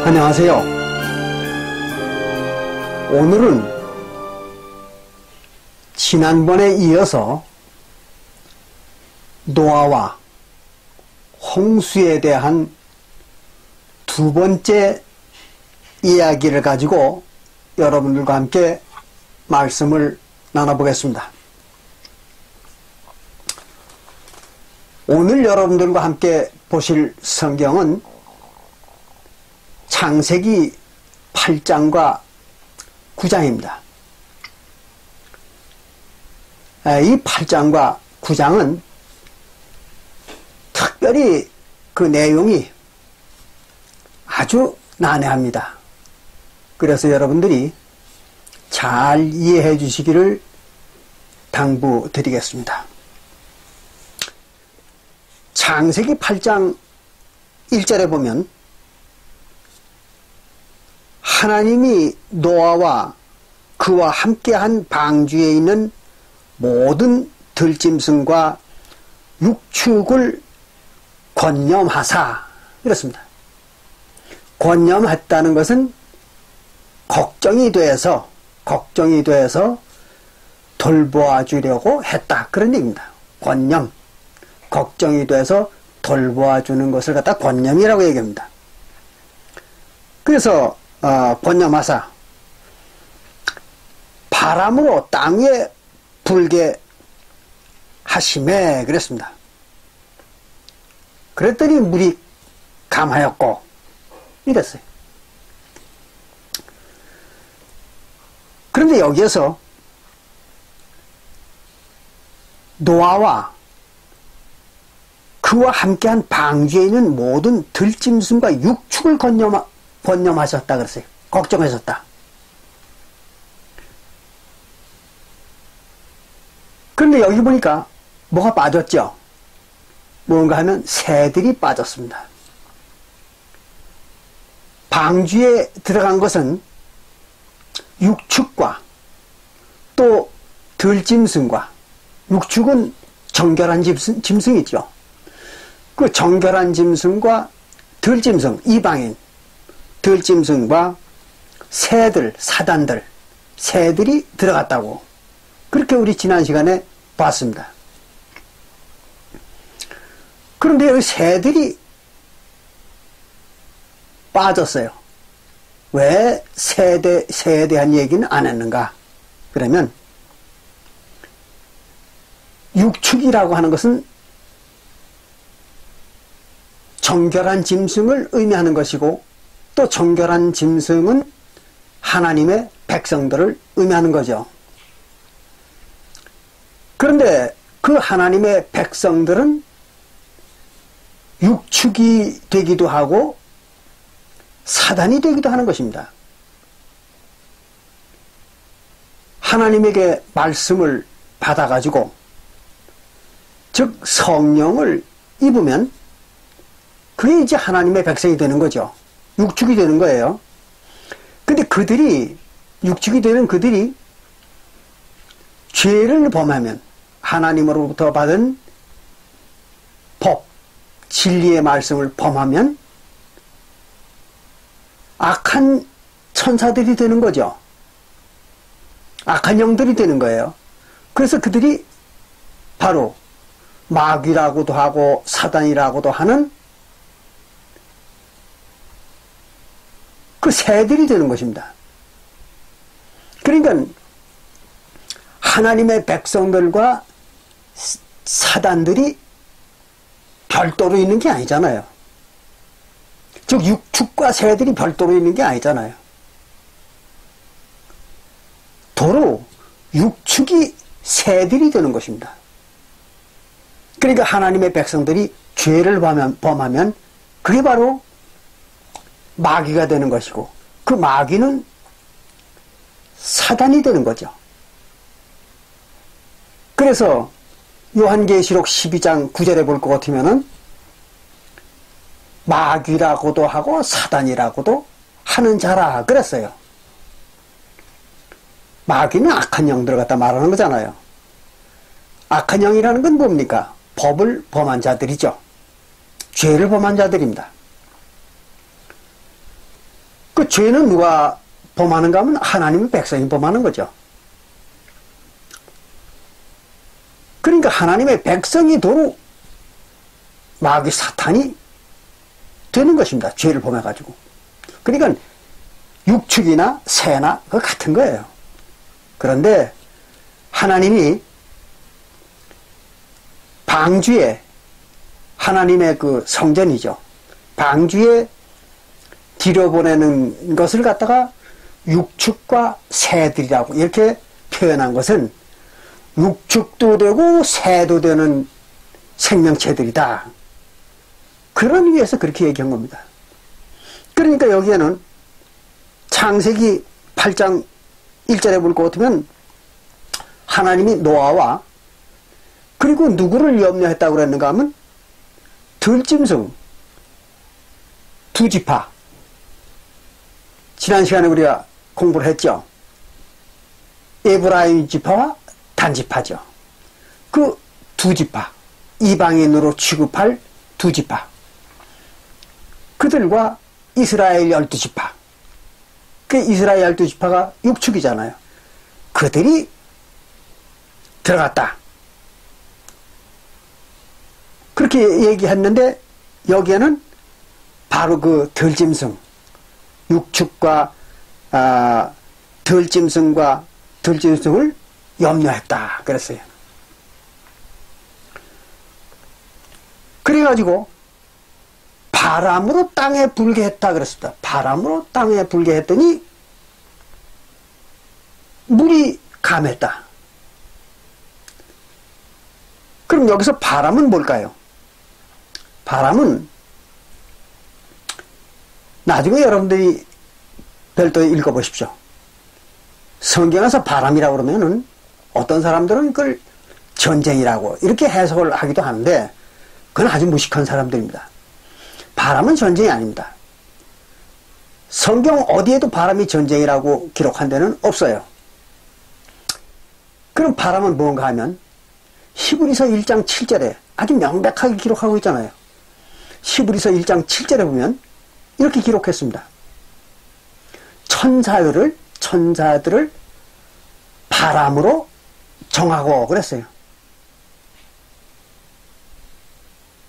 안녕하세요. 오늘은 지난번에 이어서 노아와 홍수에 대한 두 번째 이야기를 가지고 여러분들과 함께 말씀을 나눠보겠습니다. 오늘 여러분들과 함께 보실 성경은 창세기 8장과 9장입니다. 이 8장과 9장은 특별히 그 내용이 아주 난해합니다. 그래서 여러분들이 잘 이해해 주시기를 당부드리겠습니다. 창세기 8장 1절에 보면 하나님이 노아와 그와 함께한 방주에 있는 모든 들짐승과 육축을 권념하사 이렇습니다. 권념했다는 것은 걱정이 돼서 돌보아 주려고 했다 그런 얘기입니다. 권념, 걱정이 돼서 돌보아 주는 것을 갖다 권념이라고 얘기합니다. 그래서 권념하사 바람으로 땅 위에 불게 하심에 그랬습니다. 그랬더니 물이 감하였고 이랬어요. 그런데 여기에서 노아와 그와 함께한 방주에 있는 모든 들짐승과 육축을 권념하셨다 그랬어요. 걱정하셨다. 그런데 여기 보니까 뭐가 빠졌죠? 뭔가 하면 새들이 빠졌습니다. 방주에 들어간 것은 육축과 또 들짐승과, 육축은 정결한 짐승이죠. 그 정결한 짐승과 들짐승, 이방인 들짐승과 새들, 사단들, 새들이 들어갔다고 그렇게 우리 지난 시간에 봤습니다. 그런데 여기 새들이 빠졌어요. 왜 새에 대한 얘기는 안 했는가? 그러면 육축이라고 하는 것은 정결한 짐승을 의미하는 것이고 또 정결한 짐승은 하나님의 백성들을 의미하는 거죠. 그런데 그 하나님의 백성들은 육축이 되기도 하고 사단이 되기도 하는 것입니다. 하나님에게 말씀을 받아가지고 즉 성령을 입으면 그게 이제 하나님의 백성이 되는 거죠. 육축이 되는 거예요. 근데 육축이 되는 그들이 죄를 범하면 하나님으로부터 받은 법, 진리의 말씀을 범하면 악한 천사들이 되는 거죠. 악한 영들이 되는 거예요. 그래서 그들이 바로 마귀라고도 하고 사단이라고도 하는 그 새들이 되는 것입니다. 그러니까 하나님의 백성들과 사단들이 별도로 있는 게 아니잖아요. 즉 육축과 새들이 별도로 있는 게 아니잖아요. 도로 육축이 새들이 되는 것입니다. 그러니까 하나님의 백성들이 죄를 범하면 그게 바로 마귀가 되는 것이고 그 마귀는 사단이 되는 거죠. 그래서 요한계시록 12장 9절에 볼 것 같으면은 마귀라고도 하고 사단이라고도 하는 자라 그랬어요. 마귀는 악한 영들을 갖다 말하는 거잖아요. 악한 영이라는 건 뭡니까? 법을 범한 자들이죠. 죄를 범한 자들입니다. 그 죄는 누가 범하는가 하면 하나님의 백성이 범하는 거죠. 그러니까 하나님의 백성이 도로 마귀 사탄이 되는 것입니다. 죄를 범해가지고. 그러니까 육축이나 새나 그거 같은 거예요. 그런데 하나님이 방주에 하나님의 그 성전이죠. 방주에 들여보내는 것을 갖다가 육축과 새들이라고 이렇게 표현한 것은 육축도 되고 새도 되는 생명체들이다. 그런 의미에서 그렇게 얘기한 겁니다. 그러니까 여기에는 창세기 8장 1절에 볼 것 같으면 하나님이 노아와 그리고 누구를 염려했다고 그랬는가 하면 들짐승 두 지파, 지난 시간에 우리가 공부를 했죠. 에브라임 지파와 단지파죠. 그 두 지파, 이방인으로 취급할 두 지파, 그들과 이스라엘 12지파, 그 이스라엘 12지파가 육축이잖아요. 그들이 들어갔다. 그렇게 얘기했는데 여기에는 바로 그 들짐승, 육축과 들짐승을 염려했다 그랬어요. 그래가지고 바람으로 땅에 불게 했다 그랬습니다. 바람으로 땅에 불게 했더니 물이 감했다. 그럼 여기서 바람은 뭘까요? 바람은 나중에 여러분들이 별도에 읽어보십시오. 성경에서 바람이라고 그러면은 어떤 사람들은 그걸 전쟁이라고 이렇게 해석을 하기도 하는데 그건 아주 무식한 사람들입니다. 바람은 전쟁이 아닙니다. 성경 어디에도 바람이 전쟁이라고 기록한 데는 없어요. 그럼 바람은 뭔가 하면 히브리서 1장 7절에 아주 명백하게 기록하고 있잖아요. 히브리서 1장 7절에 보면 이렇게 기록했습니다. 천사들을 바람으로 정하고 그랬어요.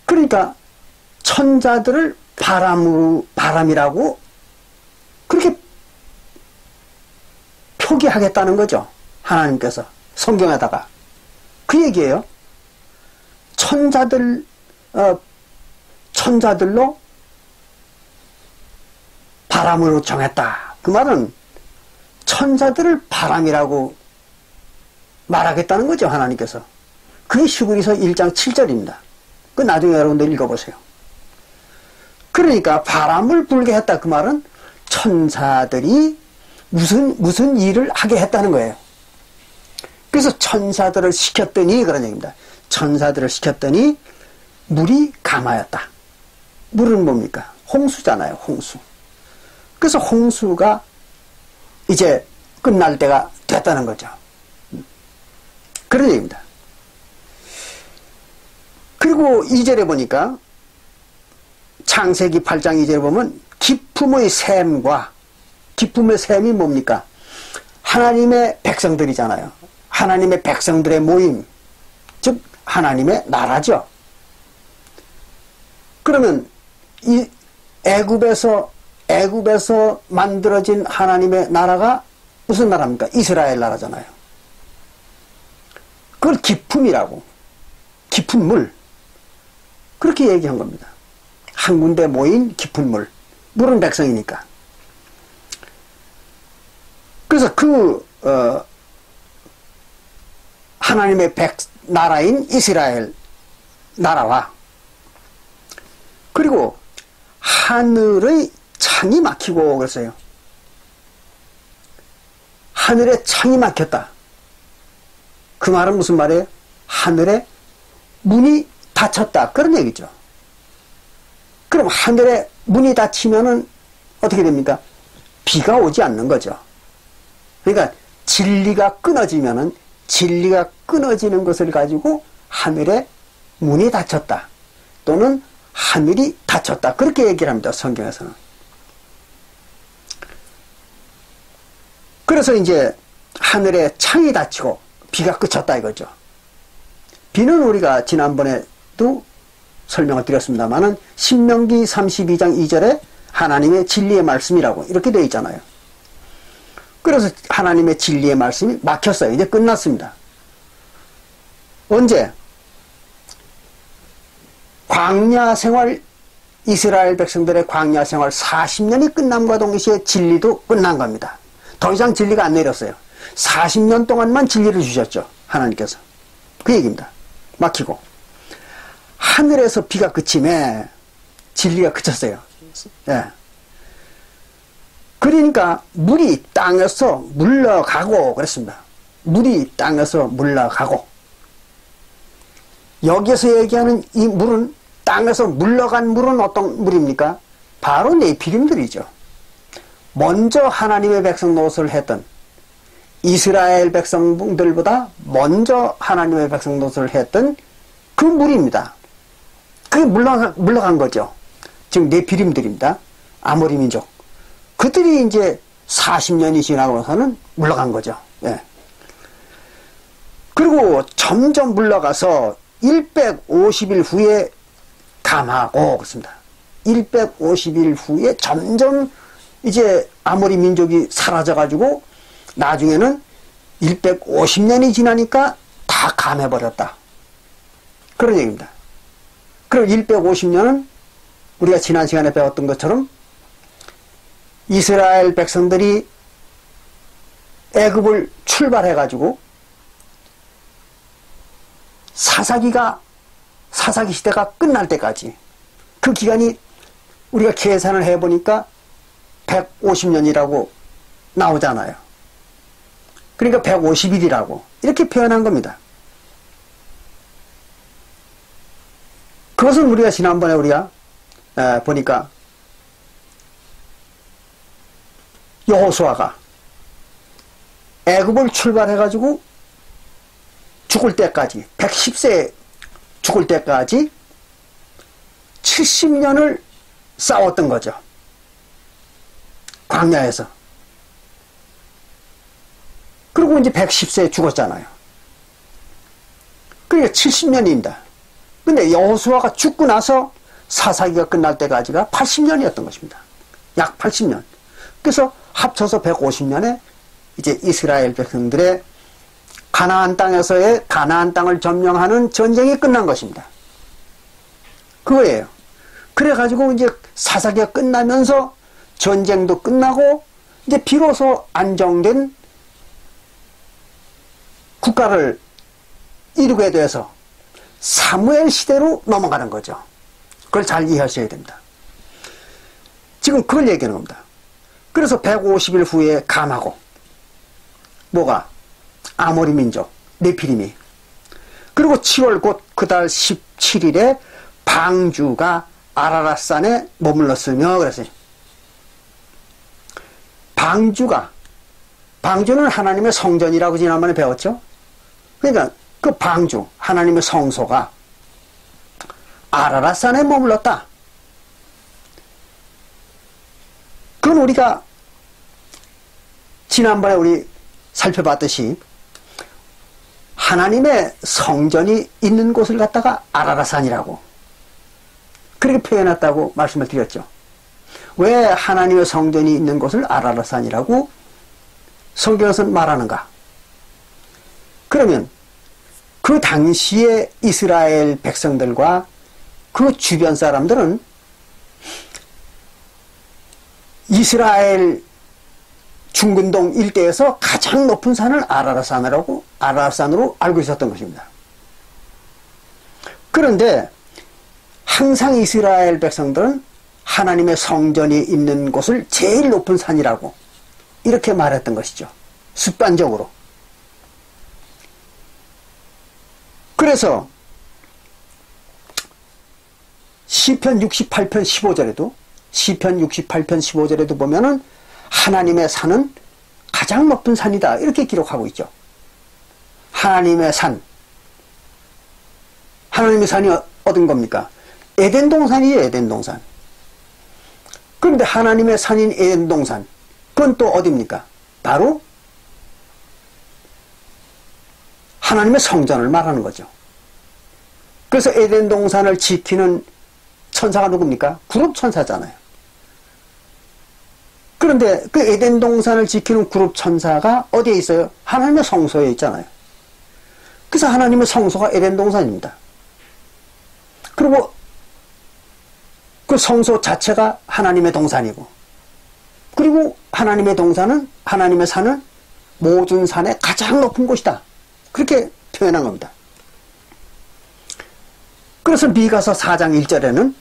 그러니까 천사들을 바람이라고 그렇게 표기하겠다는 거죠. 하나님께서 성경에다가 그 얘기예요. 천사들로 바람으로 정했다. 그 말은 천사들을 바람이라고 말하겠다는 거죠. 하나님께서. 그게 히브리서 1장 7절입니다. 그 나중에 여러분들 읽어보세요. 그러니까 바람을 불게 했다. 그 말은 천사들이 무슨 일을 하게 했다는 거예요. 그래서 천사들을 시켰더니 그런 얘기입니다. 천사들을 시켰더니 물이 감하였다. 물은 뭡니까? 홍수잖아요. 홍수. 그래서 홍수가 이제 끝날 때가 됐다는 거죠. 그런 얘기입니다. 그리고 2절에 보니까 창세기 8장 2절에 보면 기품의 샘과 기품의 샘이 뭡니까? 하나님의 백성들이잖아요. 하나님의 백성들의 모임, 즉 하나님의 나라죠. 그러면 이 애굽에서 만들어진 하나님의 나라가 무슨 나라입니까? 이스라엘 나라잖아요. 그걸 기품이라고, 깊은 물, 그렇게 얘기한 겁니다. 한 군데 모인 깊은 물, 물은 백성이니까. 그래서 하나님의 나라인 이스라엘 나라와 그리고 하늘의 창이 막히고 그랬어요. 하늘에 창이 막혔다. 그 말은 무슨 말이에요? 하늘에 문이 닫혔다. 그런 얘기죠. 그럼 하늘에 문이 닫히면은 어떻게 됩니까? 비가 오지 않는 거죠. 그러니까 진리가 끊어지면은 진리가 끊어지는 것을 가지고 하늘에 문이 닫혔다. 또는 하늘이 닫혔다. 그렇게 얘기를 합니다. 성경에서는. 그래서 이제 하늘에 창이 닫히고 비가 그쳤다 이거죠. 비는 우리가 지난번에도 설명을 드렸습니다만은 신명기 32장 2절에 하나님의 진리의 말씀이라고 이렇게 되어 있잖아요. 그래서 하나님의 진리의 말씀이 막혔어요. 이제 끝났습니다. 언제? 광야 생활, 이스라엘 백성들의 광야 생활 40년이 끝남과 동시에 진리도 끝난 겁니다. 더 이상 진리가 안 내렸어요. 40년 동안만 진리를 주셨죠. 하나님께서. 그 얘기입니다. 막히고. 하늘에서 비가 그침에 진리가 그쳤어요. 예. 그러니까 물이 땅에서 물러가고 그랬습니다. 물이 땅에서 물러가고. 여기서 얘기하는 이 물은 땅에서 물러간 물은 어떤 물입니까? 바로 네피림들이죠. 먼저 하나님의 백성 노릇을 했던 이스라엘 백성들보다 먼저 하나님의 백성 노릇을 했던 그 물입니다. 그게 물러간 거죠. 즉 네피림들입니다. 아모리 민족. 그들이 이제 40년이 지나고서는 물러간 거죠. 예. 그리고 점점 물러가서 150일 후에 감하고 그렇습니다. 150일 후에 점점 이제 아모리 민족이 사라져가지고 나중에는 150년이 지나니까 다 감해버렸다. 그런 얘기입니다. 그리고 150년은 우리가 지난 시간에 배웠던 것처럼 이스라엘 백성들이 애굽을 출발해가지고 사사기 시대가 끝날 때까지 그 기간이 우리가 계산을 해보니까 150년이라고 나오잖아요. 그러니까 150일이라고 이렇게 표현한 겁니다. 그것은 우리가 지난번에 우리가 보니까 여호수아가 애굽을 출발해가지고 죽을 때까지 110세 죽을 때까지 70년을 싸웠던 거죠. 광야에서. 그리고 이제 110세에 죽었잖아요. 그러니까 70년입니다. 근데 여호수아가 죽고 나서 사사기가 끝날 때까지가 80년이었던 것입니다. 약 80년. 그래서 합쳐서 150년에 이제 이스라엘 백성들의 가나안 땅에서의 가나안 땅을 점령하는 전쟁이 끝난 것입니다. 그거예요. 그래가지고 이제 사사기가 끝나면서 전쟁도 끝나고 이제 비로소 안정된 국가를 이루게 돼서 사무엘 시대로 넘어가는 거죠. 그걸 잘 이해하셔야 됩니다. 지금 그걸 얘기하는 겁니다. 그래서 150일 후에 감하고 뭐가? 아모리 민족, 네피림이. 그리고 7월 곧 그달 17일에 방주가 아라랏산에 머물렀으며 그랬어요. 방주는 하나님의 성전이라고 지난번에 배웠죠. 그러니까 그 방주, 하나님의 성소가 아라랏산에 머물렀다. 그건 우리가 지난번에 우리 살펴봤듯이 하나님의 성전이 있는 곳을 갖다가 아라랏산이라고 그렇게 표현했다고 말씀을 드렸죠. 왜 하나님의 성전이 있는 곳을 아라랏산이라고 성경에서는 말하는가? 그러면 그 당시에 이스라엘 백성들과 그 주변 사람들은 이스라엘 중근동 일대에서 가장 높은 산을 아라랏산으로 알고 있었던 것입니다. 그런데 항상 이스라엘 백성들은 하나님의 성전이 있는 곳을 제일 높은 산이라고 이렇게 말했던 것이죠. 습관적으로. 그래서 시편 68편 15절에도 시편 68편 15절에도 보면은 하나님의 산은 가장 높은 산이다 이렇게 기록하고 있죠. 하나님의 산. 하나님의 산이 어떤 겁니까? 에덴 동산이에요. 에덴 동산. 그런데 하나님의 산인 에덴 동산 그건 또 어디입니까? 바로 하나님의 성전을 말하는 거죠. 그래서 에덴 동산을 지키는 천사가 누굽니까? 그룹 천사잖아요. 그런데 그 에덴 동산을 지키는 그룹 천사가 어디에 있어요? 하나님의 성소에 있잖아요. 그래서 하나님의 성소가 에덴 동산입니다. 그리고 그 성소 자체가 하나님의 동산이고, 그리고 하나님의 동산은, 하나님의 산은 모든 산의 가장 높은 곳이다. 그렇게 표현한 겁니다. 그래서 미가서 4장 1절에는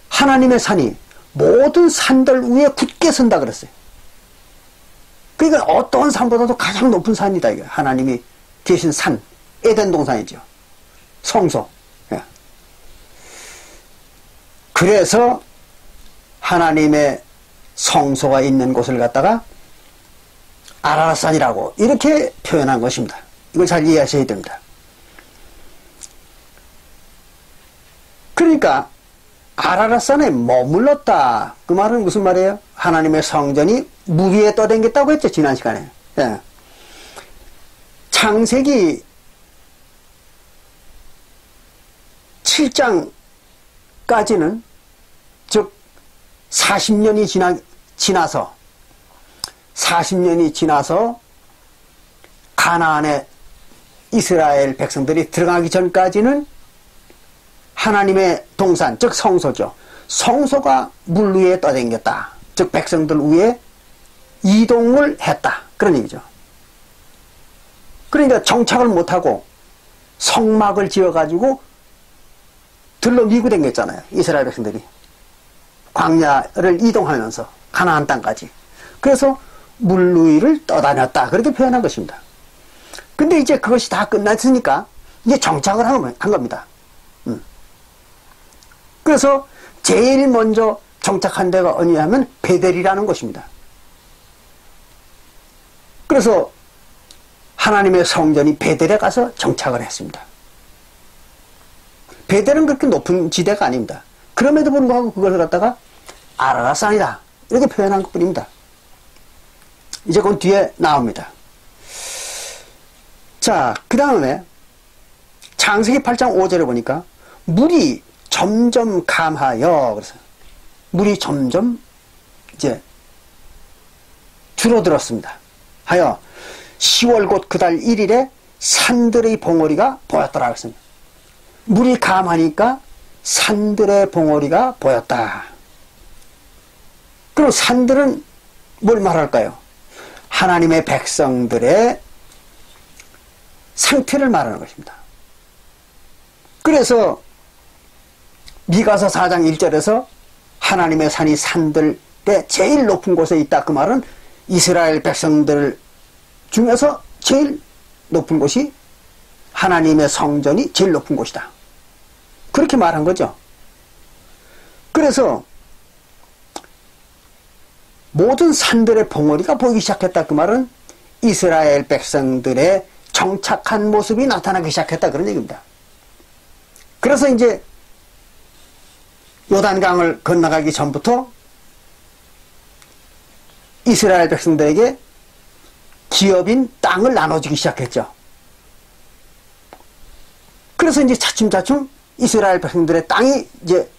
하나님의 산이 모든 산들 위에 굳게 선다 그랬어요. 그러니까 어떤 산보다도 가장 높은 산이다. 이게 하나님이 계신 산, 에덴 동산이죠. 성소. 예. 그래서 하나님의 성소가 있는 곳을 갖다가 아라랏산이라고 이렇게 표현한 것입니다. 이걸 잘 이해하셔야 됩니다. 그러니까 아라랏산에 머물렀다. 그 말은 무슨 말이에요? 하나님의 성전이 물 위에 떠댕겼다고 했죠. 지난 시간에. 예. 창세기 7장까지는 즉 40년이 지나서 가나안에 이스라엘 백성들이 들어가기 전까지는 하나님의 동산, 즉 성소죠. 성소가 물 위에 떠댕겼다. 즉 백성들 위에 이동을 했다. 그런 얘기죠. 그러니까 정착을 못하고 성막을 지어가지고 들러 밀고 댕겼잖아요. 이스라엘 백성들이. 광야를 이동하면서 가나안 땅까지. 그래서 물 위를 떠다녔다. 그렇게 표현한 것입니다. 근데 이제 그것이 다 끝났으니까 이제 정착을 한 겁니다. 그래서 제일 먼저 정착한 데가 어디냐면 베델이라는 곳입니다. 그래서 하나님의 성전이 베델에 가서 정착을 했습니다. 베델은 그렇게 높은 지대가 아닙니다. 그럼에도 불구하고 그걸 갖다가 아라랏산이다 이렇게 표현한 것뿐입니다. 이제 그건 뒤에 나옵니다. 자, 그 다음에 창세기 8장 5절에 보니까 물이 점점 감하여, 그래서 물이 점점 이제 줄어들었습니다. 하여 10월 곧 그달 1일에 산들의 봉우리가 보였더라 그랬습니다. 물이 감하니까 산들의 봉우리가 보였다. 그럼 산들은 뭘 말할까요? 하나님의 백성들의 상태를 말하는 것입니다. 그래서 미가서 4장 1절에서 하나님의 산이 산들의 제일 높은 곳에 있다. 그 말은 이스라엘 백성들 중에서 제일 높은 곳이 하나님의 성전이 제일 높은 곳이다. 그렇게 말한 거죠. 그래서 모든 산들의 봉우리가 보이기 시작했다. 그 말은 이스라엘 백성들의 정착한 모습이 나타나기 시작했다. 그런 얘기입니다. 그래서 이제 요단강을 건너가기 전부터 이스라엘 백성들에게 기업인 땅을 나눠주기 시작했죠. 그래서 이제 차츰차츰 이스라엘 백성들의 땅이 이제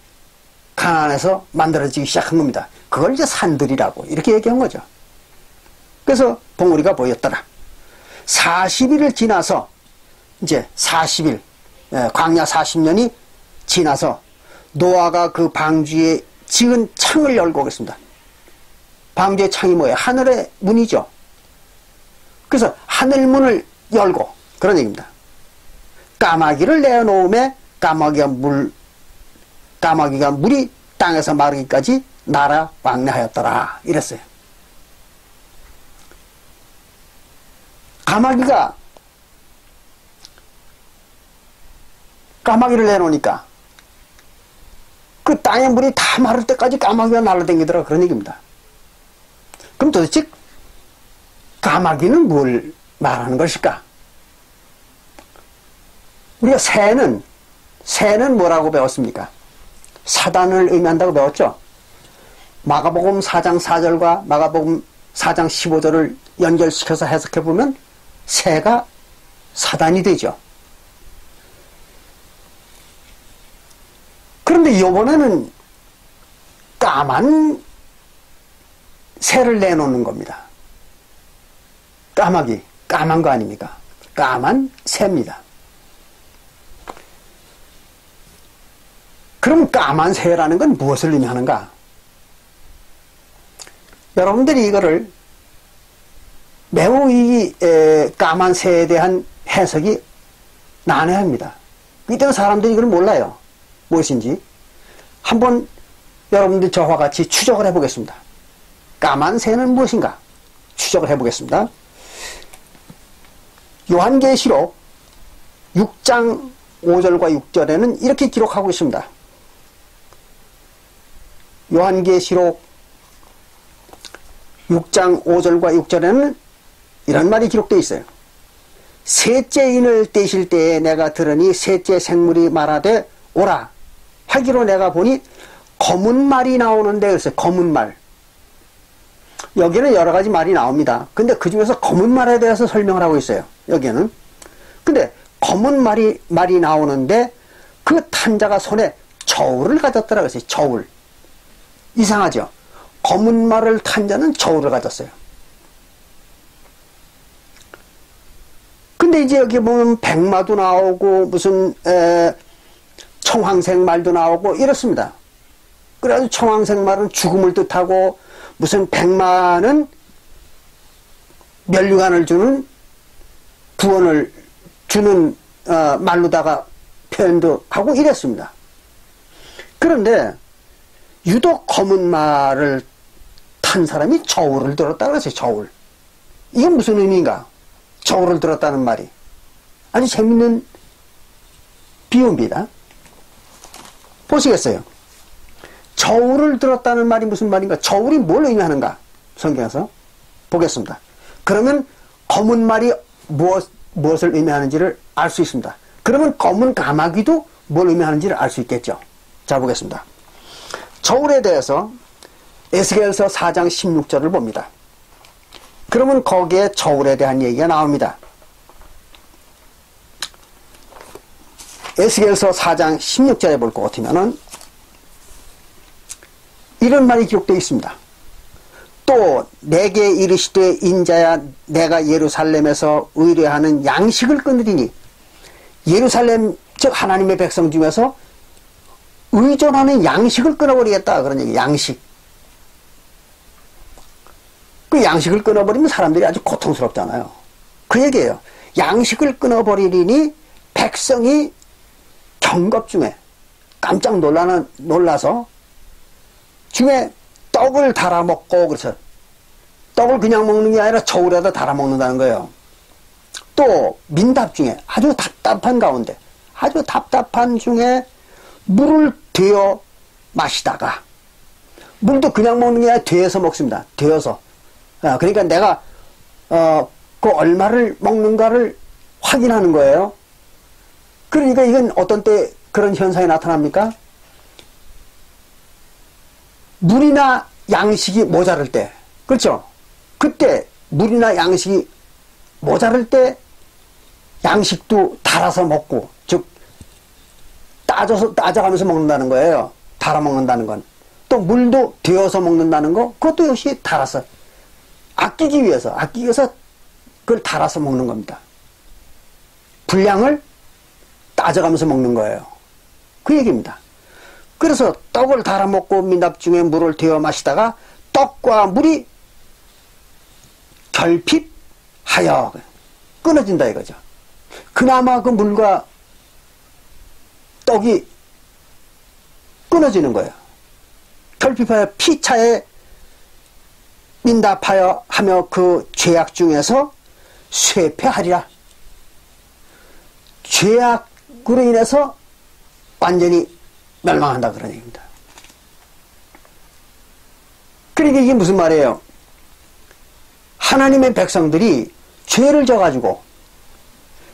가나안에서 만들어지기 시작한 겁니다. 그걸 이제 산들이라고 이렇게 얘기한 거죠. 그래서 봉우리가 보였더라. 40일을 지나서 이제 40일 광야 40년이 지나서 노아가 그 방주에 지은 창을 열고 오겠습니다. 방주의 창이 뭐예요? 하늘의 문이죠. 그래서 하늘문을 열고 그런 얘기입니다. 까마귀를 내어놓음에 까마귀가 물이 땅에서 마르기까지 날아 왕래하였더라 이랬어요. 까마귀를 내놓으니까 그 땅의 물이 다 마를 때까지 까마귀가 날아다니더라, 그런 얘기입니다. 그럼 도대체 까마귀는 뭘 말하는 것일까? 우리가 새는 뭐라고 배웠습니까? 사단을 의미한다고 배웠죠? 마가복음 4장 4절과 마가복음 4장 15절을 연결시켜서 해석해보면 새가 사단이 되죠. 그런데 이번에는 까만 새를 내놓는 겁니다. 까마귀, 까만 거 아닙니까? 까만 새입니다. 그럼 까만 새라는 건 무엇을 의미하는가? 여러분들이 이거를 매우 이 까만 새에 대한 해석이 난해합니다. 이때는 사람들이 이걸 몰라요. 무엇인지. 한번 여러분들 저와 같이 추적을 해보겠습니다. 까만 새는 무엇인가? 추적을 해보겠습니다. 요한계시록 6장 5절과 6절에는 이렇게 기록하고 있습니다. 요한계시록 6장 5절과 6절에는 이런 말이 기록되어 있어요. 셋째 인을 떼실 때에 내가 들으니 셋째 생물이 말하되 오라 하기로 내가 보니 검은 말이 나오는데, 그래서 검은 말. 여기는 여러 가지 말이 나옵니다. 근데 그 중에서 검은 말에 대해서 설명을 하고 있어요. 여기는. 근데 검은 말이 나오는데 그 탄자가 손에 저울을 가졌더라 그랬어요. 저울. 이상하죠? 검은 말을 탄 자는 저울을 가졌어요. 근데 이제 여기 보면 백마도 나오고 무슨 청황색 말도 나오고 이렇습니다. 그래서 청황색 말은 죽음을 뜻하고 무슨 백마는 면류관을 주는 구원을 주는 말로다가 표현도 하고 이랬습니다. 그런데 유독 검은 말을 탄 사람이 저울을 들었다 그랬어요. 저울. 이건 무슨 의미인가? 저울을 들었다는 말이 아주 재밌는 비유입니다. 보시겠어요? 저울을 들었다는 말이 무슨 말인가? 저울이 뭘 의미하는가? 성경에서 보겠습니다. 그러면 검은 말이 무엇을 의미하는지를 알 수 있습니다. 그러면 검은 까마귀도 뭘 의미하는지를 알 수 있겠죠. 자, 보겠습니다. 저울에 대해서 에스겔서 4장 16절을 봅니다. 그러면 거기에 저울에 대한 얘기가 나옵니다. 에스겔서 4장 16절에 볼 것 같으면은 이런 말이 기록되어 있습니다. 또 내게 이르시되 인자야 내가 예루살렘에서 의뢰하는 양식을 끊으리니, 예루살렘 즉 하나님의 백성 중에서 의존하는 양식을 끊어버리겠다, 그런 얘기. 양식. 그 양식을 끊어버리면 사람들이 아주 고통스럽잖아요. 그 얘기예요. 양식을 끊어버리니 백성이 경겁 중에 깜짝 놀라서 중에 떡을 달아먹고, 그래서 떡을 그냥 먹는 게 아니라 저울에다 달아먹는다는 거예요. 또 민답 중에 아주 답답한 가운데, 아주 답답한 중에 물을 데워 마시다가, 물도 그냥 먹는 게 아니라 데워서 먹습니다. 데워서. 그러니까 내가 그 얼마를 먹는가를 확인하는 거예요. 그러니까 이건 어떤 때 그런 현상이 나타납니까? 물이나 양식이 모자랄 때, 그렇죠? 그때 물이나 양식이 모자랄 때 양식도 달아서 먹고, 즉 따져가면서 먹는다는 거예요. 달아 먹는다는 건. 또 물도 데워서 먹는다는 거, 그것도 역시 달아서 아끼기 위해서 그걸 달아서 먹는 겁니다. 분량을 따져가면서 먹는 거예요. 그 얘기입니다. 그래서 떡을 달아 먹고 민답 중에 물을 데워 마시다가 떡과 물이 결핍하여 끊어진다 이거죠. 그나마 그 물과 떡이 끊어지는 거예요. 결핍하여 피차에 민답하여 하며 그 죄악 중에서 쇠폐하리라. 죄악으로 인해서 완전히 멸망한다 그런 얘기입니다. 그러니까 이게 무슨 말이에요? 하나님의 백성들이 죄를 져가지고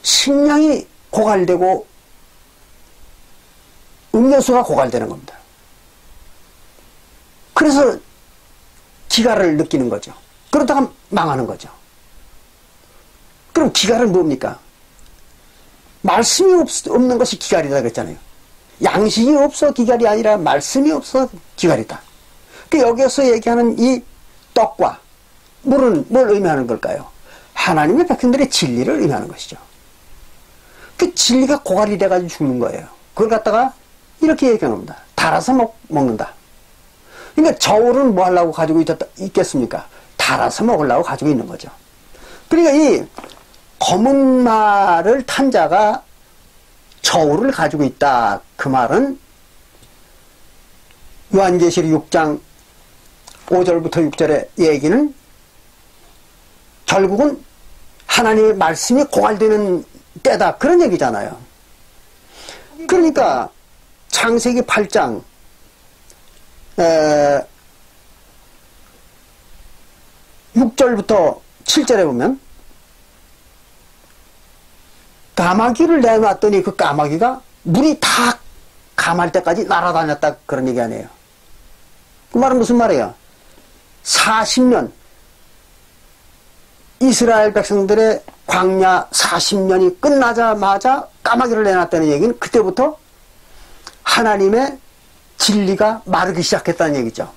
식량이 고갈되고 음료수가 고갈되는 겁니다. 그래서 기갈을 느끼는 거죠. 그러다가 망하는 거죠. 그럼 기갈은 뭡니까? 말씀이 없는 것이 기갈이다 그랬잖아요. 양식이 없어 기갈이 아니라 말씀이 없어 기갈이다. 여기에서 얘기하는 이 떡과 물은 뭘 의미하는 걸까요? 하나님의 백성들의 진리를 의미하는 것이죠. 그 진리가 고갈이 돼가지고 죽는 거예요. 그걸 갖다가 이렇게 얘기하는 겁니다. 달아서 먹는다. 그러니까 저울은 뭐 하려고 가지고 있겠습니까? 달아서 먹으려고 가지고 있는 거죠. 그러니까 이 검은 말을 탄 자가 저울을 가지고 있다. 그 말은 요한계시록 6장 5절부터 6절의 얘기는 결국은 하나님의 말씀이 고갈되는 때다. 그런 얘기잖아요. 그러니까 창세기 8장 6절부터 7절에 보면 까마귀를 내놨더니 그 까마귀가 물이 다 감할 때까지 날아다녔다. 그런 얘기 아니에요. 그 말은 무슨 말이에요? 40년 이스라엘 백성들의 광야 40년이 끝나자마자 까마귀를 내놨다는 얘기는 그때부터 하나님의 진리가 마르기 시작했다는 얘기죠.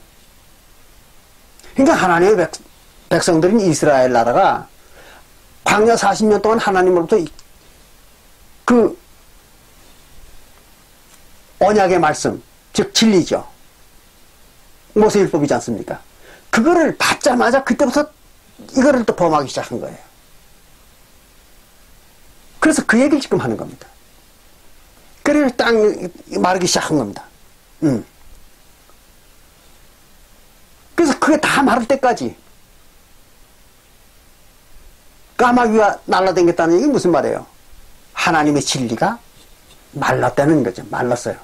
그러니까 하나님의 백성들인 이스라엘 나라가 광야 40년 동안 하나님으로부터 그 언약의 말씀, 즉 진리죠. 모세율법이지 않습니까? 그거를 받자마자 그때부터 이거를 또 범하기 시작한 거예요. 그래서 그 얘기를 지금 하는 겁니다. 그래서 땅이 마르기 시작한 겁니다. 그래서 그게 다 마를 때까지 까마귀가 날아다녔다는 얘기 무슨 말이에요? 하나님의 진리가 말랐다는 거죠. 말랐어요.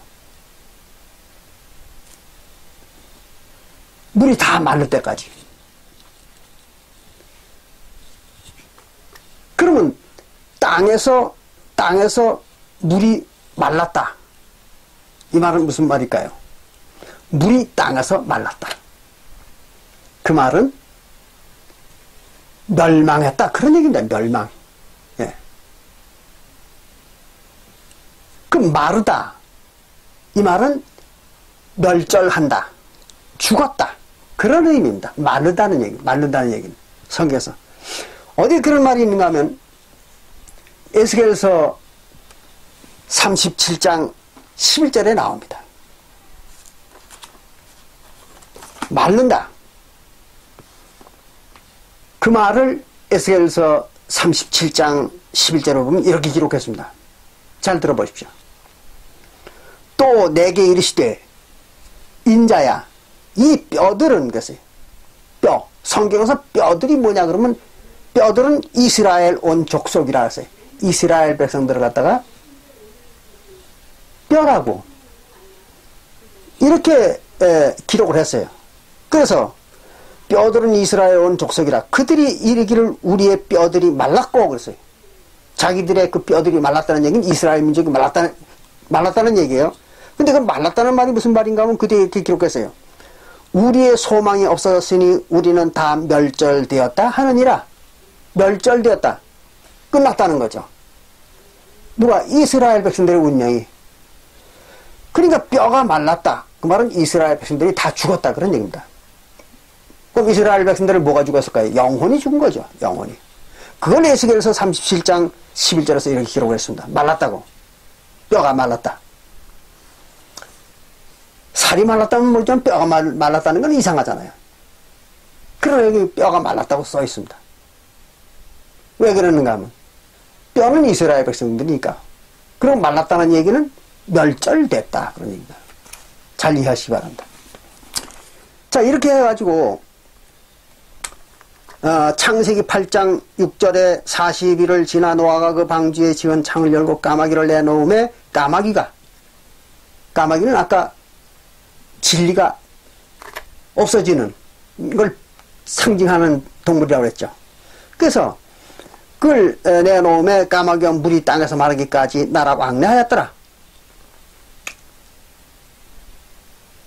물이 다 마를 때까지. 그러면 땅에서 물이 말랐다. 이 말은 무슨 말일까요? 물이 땅에서 말랐다. 그 말은 멸망했다. 그런 얘기입니다. 멸망. 예. 그 마르다. 이 말은 멸절한다. 죽었다. 그런 의미입니다. 마르다는 얘기. 마르다는 얘기는 성경에서. 어디 그런 말이 있는가 하면 에스겔서 37장 11절에 나옵니다. 마른다. 그 말을 에스겔서 37장 11절에 보면 이렇게 기록했습니다. 잘 들어보십시오. 또 내게 이르시되 인자야 이 뼈들은 그랬어요. 뼈. 성경에서 뼈들이 뭐냐 그러면 뼈들은 이스라엘 온 족속이라 했어요. 이스라엘 백성들을 갖다가 뼈라고 이렇게 기록을 했어요. 그래서 뼈들은 이스라엘 온 족속이라 그들이 이르기를 우리의 뼈들이 말랐고 그랬어요. 자기들의 그 뼈들이 말랐다는 얘기는 이스라엘 민족이 말랐다는 얘기예요. 근데 그 말랐다는 말이 무슨 말인가 하면 그때 이렇게 기록했어요. 우리의 소망이 없어졌으니 우리는 다 멸절되었다 하느니라. 멸절되었다. 끝났다는 거죠. 누가? 이스라엘 백성들의 운명이. 그러니까 뼈가 말랐다. 그 말은 이스라엘 백성들이 다 죽었다. 그런 얘기입니다. 그럼 이스라엘 백성들은 뭐가 죽었을까요? 영혼이 죽은 거죠. 영혼이. 그걸 에스겔서 37장 11절에서 이렇게 기록을 했습니다. 말랐다고. 뼈가 말랐다. 살이 말랐다면 모르지만 뼈가 말랐다는 건 이상하잖아요. 그러나 여기 뼈가 말랐다고 써 있습니다. 왜 그러는가 하면 뼈는 이스라엘 백성들이니까. 그럼 말랐다는 얘기는 멸절됐다. 그런 얘기입니다. 잘 이해하시기 바랍니다. 자, 이렇게 해가지고 창세기 8장 6절에 40일을 지나 노아가 그 방주에 지은 창을 열고 까마귀를 내놓음에 까마귀는 아까 진리가 없어지는 걸 상징하는 동물이라고 그랬죠. 그래서 그걸 내놓음에 까마귀와 물이 땅에서 마르기까지 나라 왕래하였더라.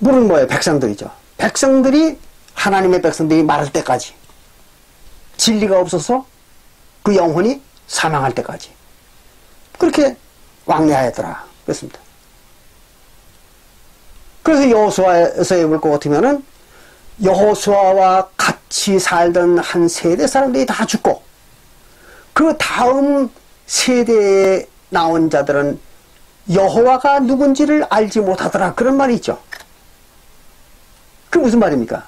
물은 뭐예요? 백성들이죠. 하나님의 백성들이 마를 때까지, 진리가 없어서 그 영혼이 사망할 때까지 그렇게 왕래하였더라 그렇습니다. 그래서 여호수아에서 볼 것 같으면은 여호수아와 같이 살던 한 세대 사람들이 다 죽고 그 다음 세대에 나온 자들은 여호와가 누군지를 알지 못하더라, 그런 말이 있죠. 그 무슨 말입니까?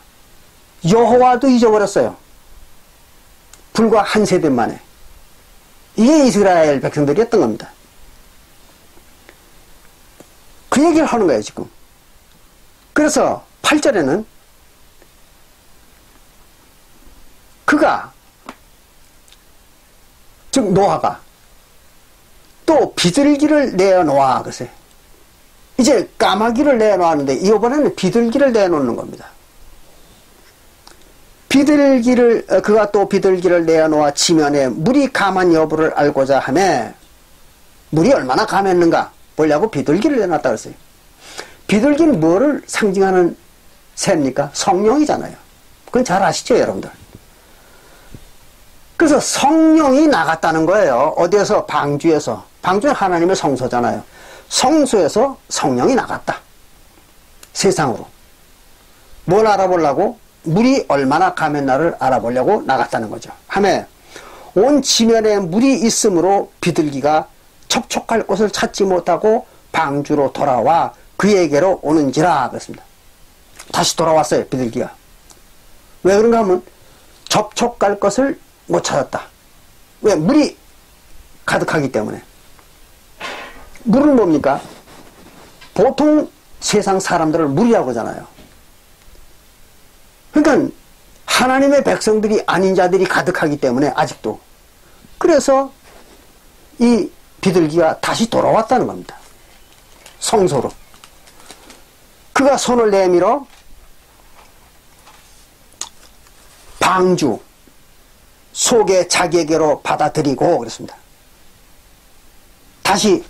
여호와도 잊어버렸어요. 불과 한 세대 만에. 이게 이스라엘 백성들이었던 겁니다. 그 얘기를 하는 거예요 지금. 그래서 8절에는 그가, 즉 노아가 또 비둘기를 내어놓아 그랬어요. 이제 까마귀를 내어놓았는데 이번에는 비둘기를 내어놓는 겁니다. 그가 또 비둘기를 내어놓아 지면에 물이 감한 여부를 알고자 하며, 물이 얼마나 감했는가 보려고 비둘기를 내어놨다 그랬어요. 비둘기는 뭐를 상징하는 새입니까? 성령이잖아요. 그건 잘 아시죠 여러분들? 그래서 성령이 나갔다는 거예요. 어디에서? 방주에서. 방주는 하나님의 성소잖아요. 성소에서 성령이 나갔다. 세상으로. 뭘 알아보려고? 물이 얼마나 감했나를 알아보려고 나갔다는 거죠. 하며 온 지면에 물이 있으므로 비둘기가 접촉할 곳을 찾지 못하고 방주로 돌아와 그에게로 오는지라 그랬습니다. 다시 돌아왔어요 비둘기가. 왜 그런가 하면 접촉할 것을 못 찾았다. 왜? 물이 가득하기 때문에. 물은 뭡니까? 보통 세상 사람들을 물이라고 하잖아요. 그러니까 하나님의 백성들이 아닌 자들이 가득하기 때문에 아직도. 그래서 이 비둘기가 다시 돌아왔다는 겁니다. 성소로. 그가 손을 내밀어 방주 속에 자기에게로 받아들이고 그랬습니다. 다시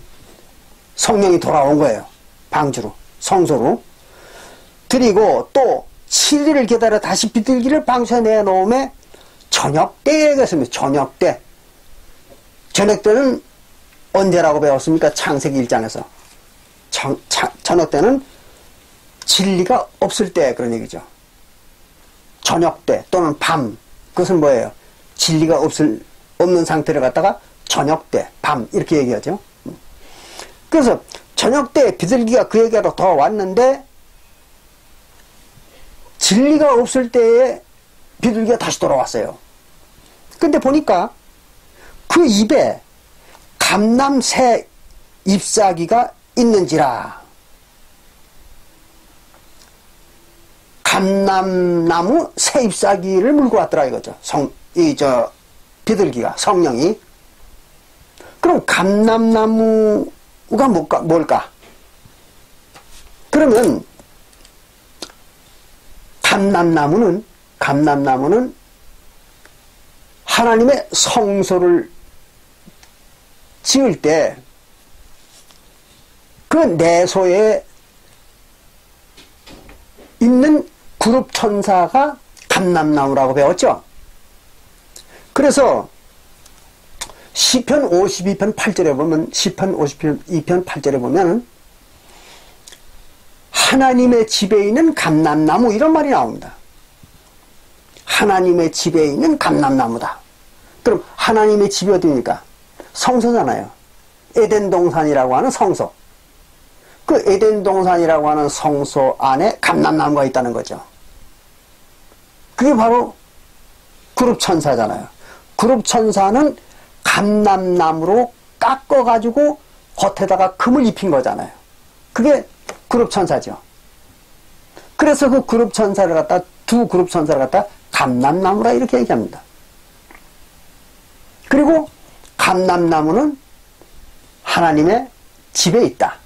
성령이 돌아온 거예요. 방주로, 성소로. 드리고 또 7일을 기다려 다시 비둘기를 방수에 내놓음에 저녁 때에 그랬습니다. 저녁 때. 저녁 때는 언제라고 배웠습니까? 창세기 1장에서. 저녁 때는 진리가 없을 때 그런 얘기죠. 저녁 때 또는 밤. 그것은 뭐예요? 진리가 없는 상태를 갖다가 저녁 때, 밤 이렇게 얘기하죠. 그래서 저녁 때 비둘기가 그에게로 더 왔는데 진리가 없을 때에 비둘기가 다시 돌아왔어요. 근데 보니까 그 입에 감람새 잎사귀가 있는지라. 감람나무 새 잎사귀를 물고 왔더라 이거죠. 비둘기가, 성령이. 그럼 감람나무가 뭘까? 그러면 감람나무는 하나님의 성소를 지을 때 그 내소에 있는 그룹 천사가 감람나무라고 배웠죠. 그래서 시편 52편 8절에 보면, 시편 52편 8절에 보면 하나님의 집에 있는 감람나무 이런 말이 나옵니다. 하나님의 집에 있는 감람나무다. 그럼 하나님의 집이 어디입니까? 성소잖아요. 에덴 동산이라고 하는 성소. 그 에덴 동산이라고 하는 성소 안에 감람나무가 있다는 거죠. 그게 바로 그룹 천사잖아요. 그룹 천사는 감람나무로 깎아가지고 겉에다가 금을 입힌 거잖아요. 그게 그룹 천사죠. 그래서 그 그룹 천사를 갖다, 두 그룹 천사를 갖다 감람나무라 이렇게 얘기합니다. 감람나무는 하나님의 집에 있다.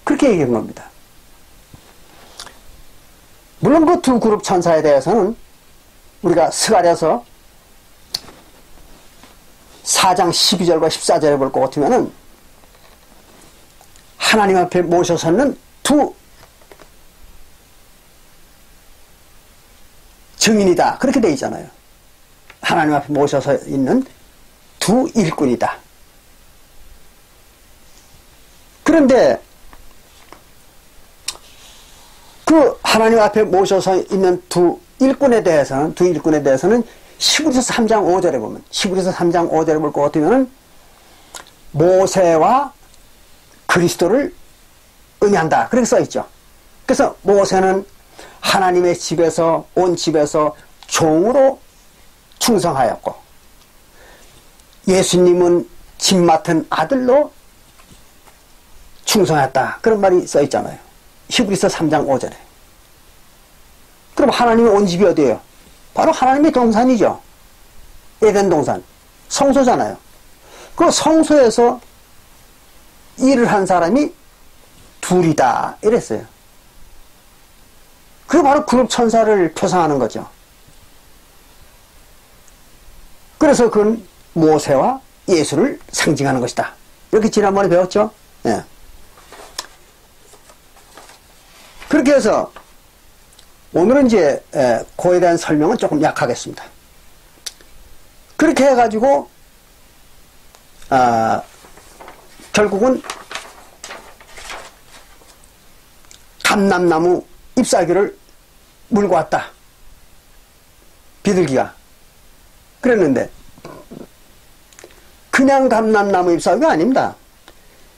그렇게 얘기한 겁니다. 물론 그 두 그룹 천사에 대해서는 우리가 스가랴서 4장 12절과 14절에 볼 것 같으면은 하나님 앞에 모셔서는 두 증인이다. 그렇게 되어 있잖아요. 하나님 앞에 모셔서 있는 두 일꾼이다. 그런데 그 하나님 앞에 모셔서 있는 두 일꾼에 대해서는 히브리서 3장 5절에 보면 히브리서 3장 5절에 볼 것 같으면 모세와 그리스도를 의미한다. 그렇게 써있죠. 그래서 모세는 하나님의 집에서 온 집에서 종으로 충성하였고 예수님은 집 맡은 아들로 충성했다. 그런 말이 써있잖아요. 히브리서 3장 5절에. 그럼 하나님의 온 집이 어디예요? 바로 하나님의 동산이죠. 에덴 동산. 성소잖아요. 그 성소에서 일을 한 사람이 둘이다. 이랬어요. 그게 바로 그룹 천사를 표상하는 거죠. 그래서 그건 모세와 예수를 상징하는 것이다. 이렇게 지난번에 배웠죠? 예. 그렇게 해서 오늘은 이제 그에 대한 설명은 조금 약하겠습니다. 그렇게 해가지고 결국은 감람나무 잎사귀를 물고 왔다. 비둘기가. 그랬는데 그냥 감람나무 잎사귀가 아닙니다.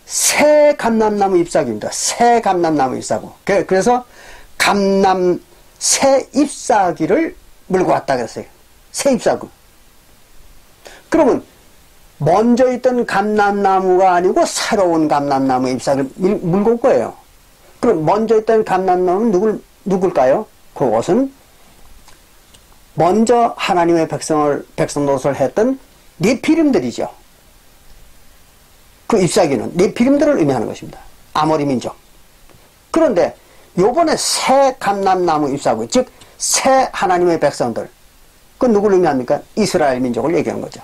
새 감람나무 잎사귀입니다. 새 감람나무 잎사귀. 그래서 새 잎사귀를 물고 왔다 그랬어요. 새 잎사귀. 그러면 먼저 있던 감람나무가 아니고 새로운 감람나무 잎사귀를 물고 올 거예요. 그럼 먼저 있던 감람나무는 누굴까요? 그것은 먼저 하나님의 백성 노릇을 했던 네피림들이죠. 그 잎사귀는 네피림들을 의미하는 것입니다. 아모리 민족. 그런데 요번에 새 감람나무 잎사귀, 즉 새 하나님의 백성들, 그건 누구를 의미합니까? 이스라엘 민족을 얘기하는 거죠.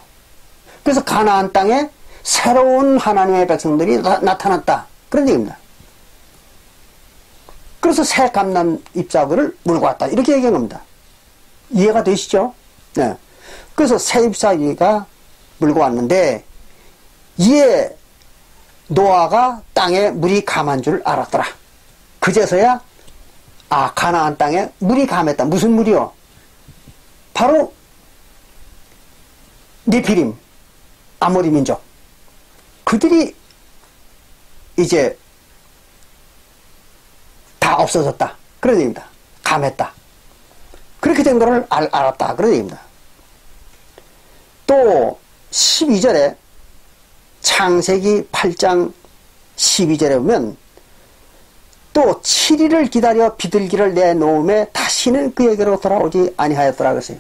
그래서 가나안 땅에 새로운 하나님의 백성들이 나타났다. 그런 얘기입니다. 그래서 새 감람 잎사귀를 물고 왔다. 이렇게 얘기한 겁니다. 이해가 되시죠? 네. 그래서 새 잎사귀가 물고 왔는데 이에 노아가 땅에 물이 감한 줄 알았더라. 그제서야 가나안 땅에 물이 감했다. 무슨 물이요? 바로 네피림, 아모리 민족. 그들이 이제 다 없어졌다. 그런 얘기입니다. 감했다. 그렇게 된 것을 알았다. 그런 얘기입니다. 또 12절에 창세기 8장 12절에 보면 또 7일을 기다려 비둘기를 내놓음에 다시는 그에게로 돌아오지 아니하였더라 그랬어요.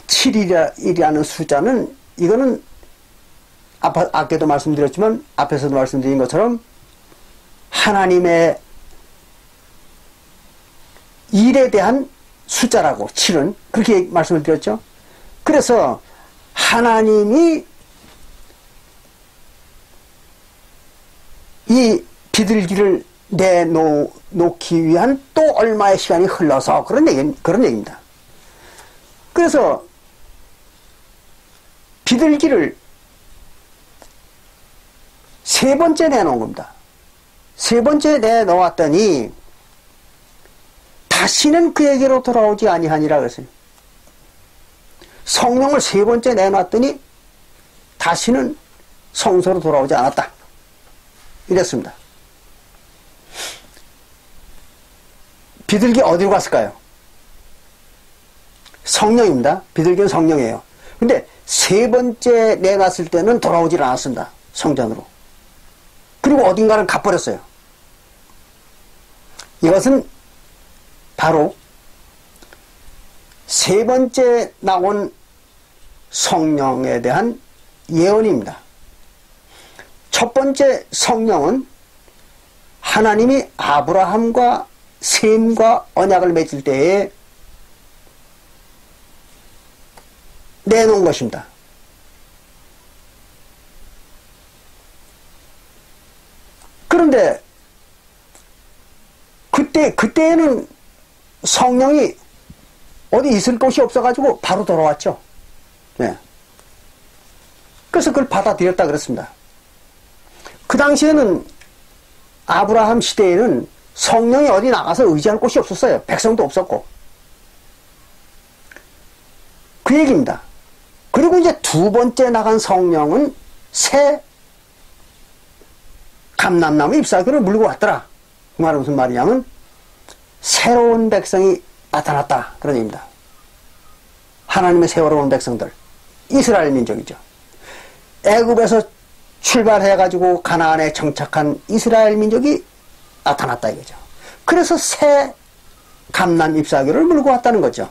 7일이라는 숫자는 이거는 아까도 말씀드렸지만 앞에서도 말씀드린 것처럼 하나님의 일에 대한 숫자라고 7은 그렇게 말씀을 드렸죠. 그래서 하나님이 이 비둘기를 내놓기 위한 또 얼마의 시간이 흘러서 그런 얘기입니다. 그래서 비둘기를 세 번째 내놓은 겁니다. 세 번째 내놓았더니 다시는 그에게로 돌아오지 아니하니라 그랬어요. 성령을 세 번째 내놨더니 다시는 성소로 돌아오지 않았다. 이랬습니다. 비둘기 어디로 갔을까요? 성령입니다. 비둘기는 성령이에요. 근데 세 번째 내놨을 때는 돌아오질 않았습니다. 성전으로. 그리고 어딘가를 가버렸어요. 이것은 바로 세 번째 나온 성령에 대한 예언입니다. 첫 번째 성령은 하나님이 아브라함과 셈과 언약을 맺을 때에 내놓은 것입니다. 그런데 그때는 성령이 어디 있을 곳이 없어가지고 바로 돌아왔죠. 네. 그래서 그걸 받아들였다 그랬습니다. 그 당시에는 아브라함 시대에는 성령이 어디 나가서 의지할 곳이 없었어요. 백성도 없었고. 그 얘기입니다. 그리고 이제 두 번째 나간 성령은 새 감람나무 잎사귀를 물고 왔더라. 그 말은 무슨 말이냐면 새로운 백성이 나타났다. 그런 얘기입니다. 하나님의 새로운 백성들. 이스라엘 민족이죠. 애굽에서 출발해가지고 가나안에 정착한 이스라엘 민족이 나타났다 이거죠. 그래서 새 감람 잎사귀를 물고 왔다는 거죠.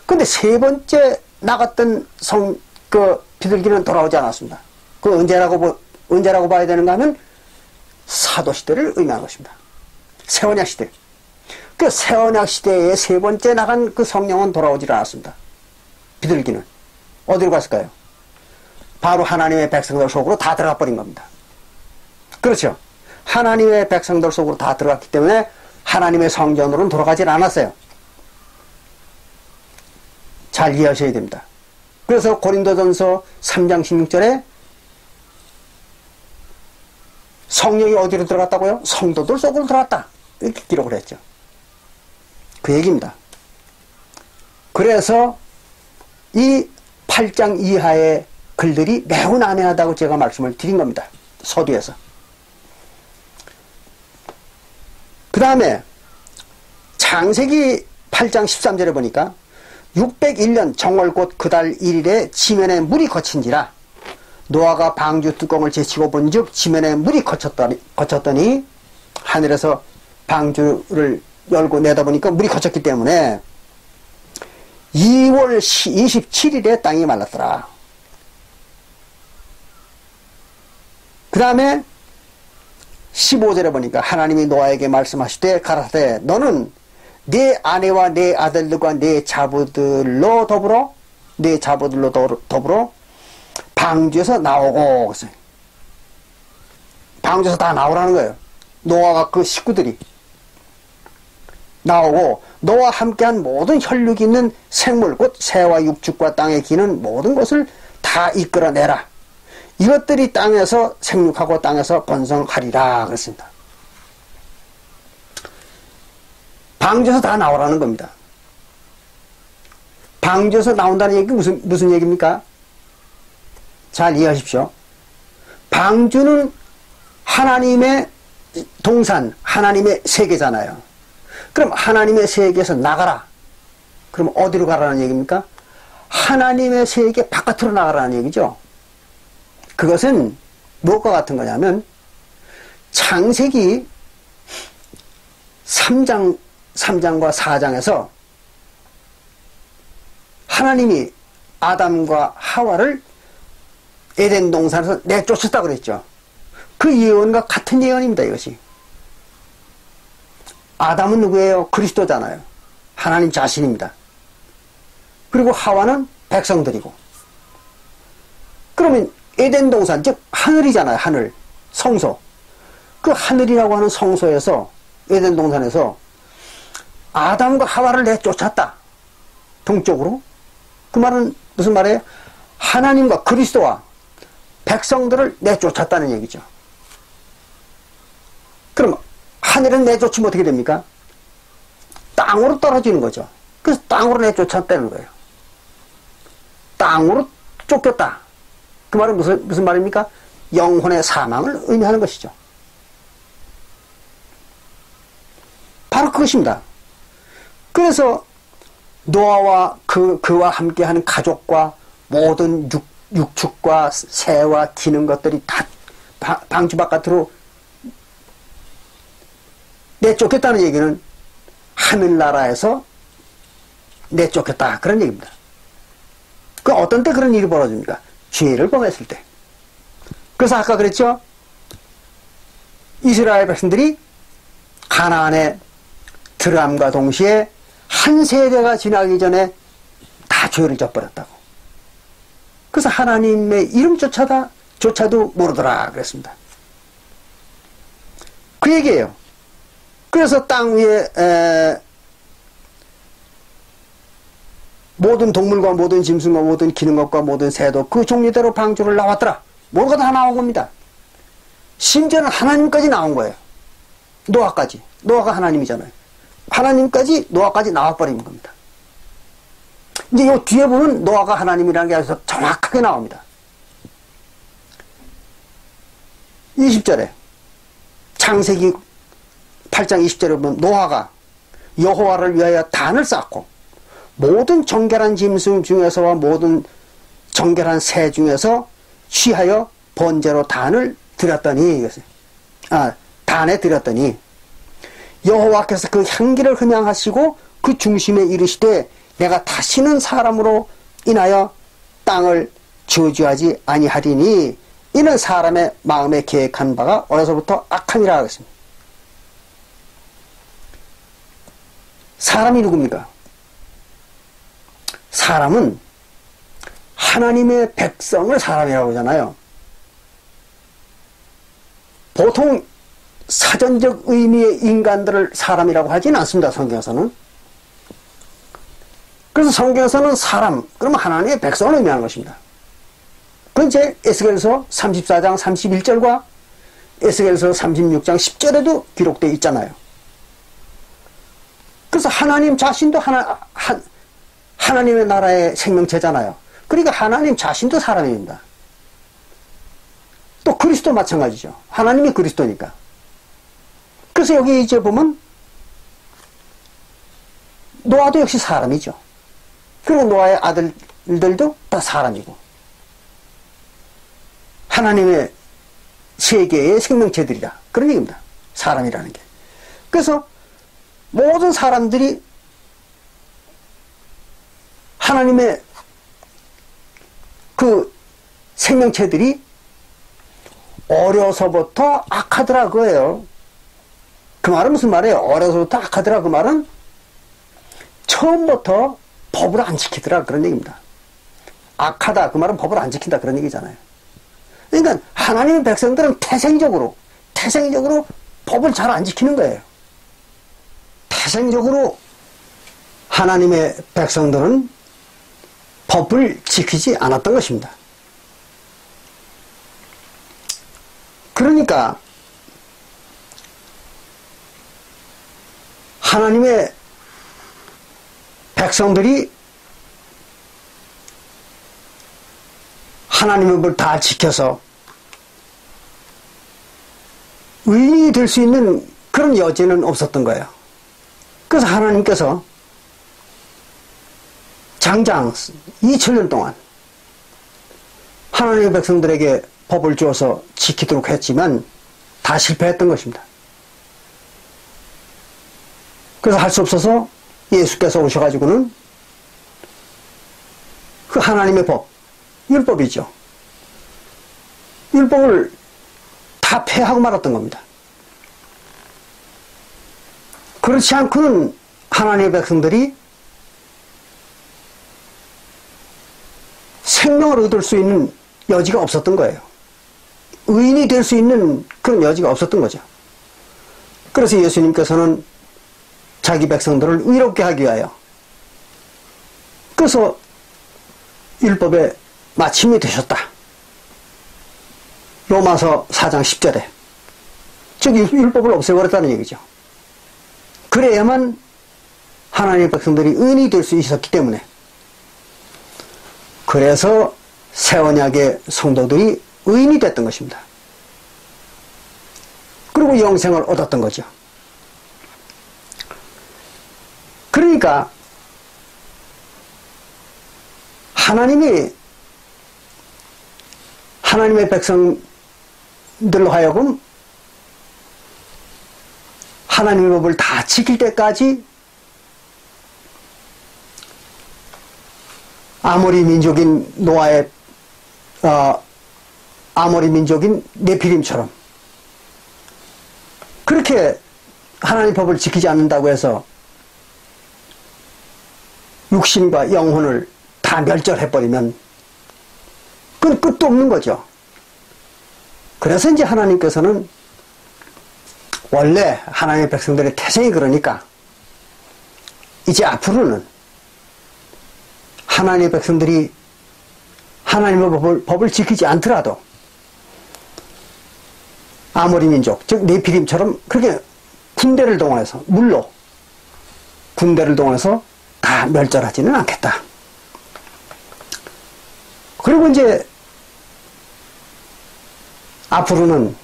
근데 세 번째 나갔던 비둘기는 돌아오지 않았습니다. 그 언제라고 봐야 되는가 하면 사도시대를 의미하는 것입니다. 새언약 시대. 그 새언약 시대에 세 번째 나간 그 성령은 돌아오지 않았습니다. 비둘기는. 어디로 갔을까요? 바로 하나님의 백성들 속으로 다 들어가 버린 겁니다. 그렇죠. 하나님의 백성들 속으로 다 들어갔기 때문에 하나님의 성전으로는 돌아가지 않았어요. 잘 이해하셔야 됩니다. 그래서 고린도전서 3장 16절에 성령이 어디로 들어갔다고요? 성도들 속으로 들어갔다. 이렇게 기록을 했죠. 그 얘기입니다. 그래서 이 8장 이하의 글들이 매우 난해하다고 제가 말씀을 드린 겁니다. 서두에서. 그 다음에 창세기 8장 13절에 보니까 601년 정월곧 그달 1일에 지면에 물이 거친지라 노아가 방주 뚜껑을 제치고 본즉 지면에 물이 거쳤더니 하늘에서 방주를 열고 내다보니까 물이 거쳤기 때문에 2월 27일에 땅이 말랐더라. 그 다음에 15절에 보니까 하나님이 노아에게 말씀하시되 가라사대 너는 내 아내와 내 아들들과 내 자부들로 더불어 방주에서 나오고 방주에서 다 나오라는 거예요. 노아와 그 식구들이 나오고 너와 함께한 모든 혈육이 있는 생물 곧 새와 육축과 땅에 기는 모든 것을 다 이끌어내라. 이것들이 땅에서 생육하고 땅에서 번성하리라 그랬습니다. 방주에서 다 나오라는 겁니다. 방주에서 나온다는 얘기 무슨 얘기입니까? 잘 이해하십시오. 방주는 하나님의 동산, 하나님의 세계잖아요. 그럼 하나님의 세계에서 나가라. 그럼 어디로 가라는 얘기입니까? 하나님의 세계 바깥으로 나가라는 얘기죠. 그것은 무엇과 같은 거냐면 창세기 3장과 4장에서 하나님이 아담과 하와를 에덴 동산에서 내쫓았다고 그랬죠. 그 예언과 같은 예언입니다. 이것이. 아담은 누구예요? 그리스도잖아요. 하나님 자신입니다. 그리고 하와는 백성들이고. 그러면 에덴 동산, 즉 하늘이잖아요. 하늘, 성소. 그 하늘이라고 하는 성소에서 에덴 동산에서 아담과 하와를 내쫓았다. 동쪽으로. 그 말은 무슨 말이에요? 하나님과 그리스도와 백성들을 내쫓았다는 얘기죠. 그럼 하늘은 내쫓으면 어떻게 됩니까? 땅으로 떨어지는 거죠. 그래서 땅으로 내쫓았다는 거예요. 땅으로 쫓겼다. 그 말은 무슨 말입니까? 영혼의 사망을 의미하는 것이죠. 바로 그것입니다. 그래서 노아와 그와 함께하는 가족과 모든 육축과 새와 기는 것들이 다 방주 바깥으로 내쫓겠다는 얘기는 하늘나라에서 내쫓겠다 그런 얘기입니다. 그 어떤 때 그런 일이 벌어집니까? 죄를 범했을 때. 그래서 아까 그랬죠? 이스라엘 백성들이 가나안에 들어감과 동시에 한 세대가 지나기 전에 다 죄를 져버렸다고. 그래서 하나님의 이름조차도 모르더라 그랬습니다. 그 얘기예요. 그래서 땅 위에 모든 동물과 모든 짐승과 모든 기는 것과 모든 새도 그 종류대로 방주를 나왔더라. 모두가 다 나온 겁니다. 심지어는 하나님까지 나온 거예요. 노아까지. 노아가 하나님이잖아요. 하나님까지 노아까지 나와버린 겁니다. 이제 이 뒤에 보면 노아가 하나님이라는 게 아주 정확하게 나옵니다. 20절에 창세기 8장 20절에 보면 노아가 여호와를 위하여 단을 쌓고 모든 정결한 짐승 중에서와 모든 정결한 새 중에서 취하여 번제로 단을 드렸더니 단에 드렸더니 여호와께서 그 향기를 흠양하시고 그 중심에 이르시되 내가 다시는 사람으로 인하여 땅을 저주하지 아니하리니 이는 사람의 마음에 계획한 바가 어려서부터 악함이라 하겠습니다. 사람이 누굽니까? 사람은 하나님의 백성을 사람이라고 하잖아요. 보통 사전적 의미의 인간들을 사람이라고 하지는 않습니다. 성경에서는. 그래서 성경에서는 사람, 그러면 하나님의 백성을 의미하는 것입니다. 그건 제 에스겔서 34장 31절과 에스겔서 36장 10절에도 기록되어 있잖아요. 그래서 하나님 자신도 하나님의 나라의 생명체잖아요. 그러니까 하나님 자신도 사람입니다. 또 그리스도 마찬가지죠. 하나님이 그리스도니까. 그래서 여기 이제 보면 노아도 역시 사람이죠. 그리고 노아의 아들들도 다 사람이고 하나님의 세계의 생명체들이다. 그런 얘기입니다. 사람이라는 게. 그래서 모든 사람들이 하나님의 그 생명체들이 어려서부터 악하더라 그거예요. 그 말은 무슨 말이에요? 어려서부터 악하더라 그 말은 처음부터 법을 안 지키더라 그런 얘기입니다. 악하다 그 말은 법을 안 지킨다 그런 얘기잖아요. 그러니까 하나님의 백성들은 태생적으로 법을 잘 안 지키는 거예요. 태생적으로 하나님의 백성들은 법을 지키지 않았던 것입니다. 그러니까 하나님의 백성들이 하나님의 법을 다 지켜서 의인이 될 수 있는 그런 여지는 없었던 거예요. 그래서 하나님께서 장장 2000년 동안 하나님의 백성들에게 법을 주어서 지키도록 했지만 다 실패했던 것입니다. 그래서 할 수 없어서 예수께서 오셔가지고는 그 하나님의 법, 율법이죠. 율법을 다 폐하고 말았던 겁니다. 그렇지 않고는 하나님의 백성들이 생명을 얻을 수 있는 여지가 없었던 거예요. 의인이 될 수 있는 그런 여지가 없었던 거죠. 그래서 예수님께서는 자기 백성들을 의롭게 하기 위하여 그래서 율법의 마침이 되셨다. 로마서 4장 10절에 즉 율법을 없애버렸다는 얘기죠. 그래야만 하나님의 백성들이 의인이 될 수 있었기 때문에 그래서 새 언약의 성도들이 의인이 됐던 것입니다. 그리고 영생을 얻었던 거죠. 그러니까 하나님이 하나님의 백성들로 하여금 하나님의 법을 다 지킬 때까지 아모리 민족인 노아의 아모리 민족인 네피림처럼 그렇게 하나님 법을 지키지 않는다고 해서 육신과 영혼을 다 멸절해버리면 그건 끝도 없는 거죠. 그래서 이제 하나님께서는 원래 하나님의 백성들의 태생이 그러니까 이제 앞으로는 하나님의 백성들이 하나님의 법을 지키지 않더라도 아모리 민족, 즉 네피림처럼 그렇게 군대를 동원해서 물로 군대를 동원해서 다 멸절하지는 않겠다. 그리고 이제 앞으로는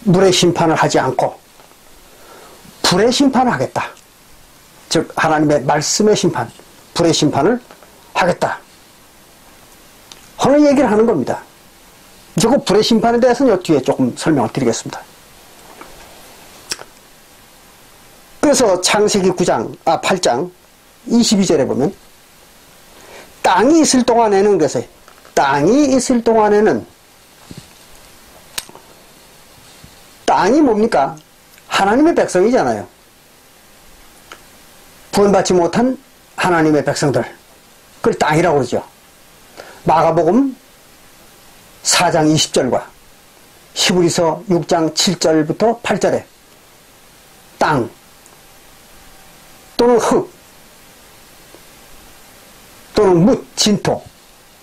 물의 심판을 하지 않고 불의 심판을 하겠다. 즉 하나님의 말씀의 심판, 불의 심판을 하겠다. 하는 얘기를 하는 겁니다. 이제 그 불의 심판에 대해서는 뒤에 조금 설명을 드리겠습니다. 그래서 창세기 8장 22절에 보면 땅이 있을 동안에는 그래서 땅이 있을 동안에는 땅이 뭡니까? 하나님의 백성이잖아요. 구원받지 못한 하나님의 백성들. 그걸 땅이라고 그러죠. 마가복음 4장 20절과 히브리서 6장 7절부터 8절에 땅 또는 흙 또는 뭇, 진토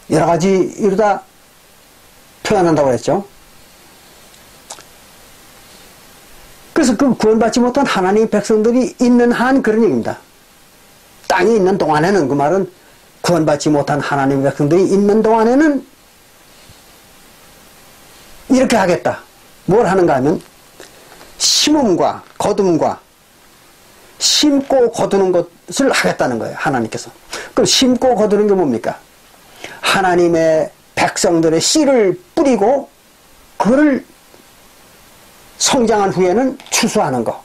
여러 가지 이러다 표현한다고 했죠. 그래서 그 구원받지 못한 하나님의 백성들이 있는 한 그런 얘기입니다. 땅이 있는 동안에는 그 말은 구원받지 못한 하나님의 백성들이 있는 동안에는 이렇게 하겠다. 뭘 하는가 하면 심음과 거둠과 심고 거두는 것을 하겠다는 거예요. 하나님께서. 그럼 심고 거두는 게 뭡니까? 하나님의 백성들의 씨를 뿌리고 그를 성장한 후에는 추수하는 거.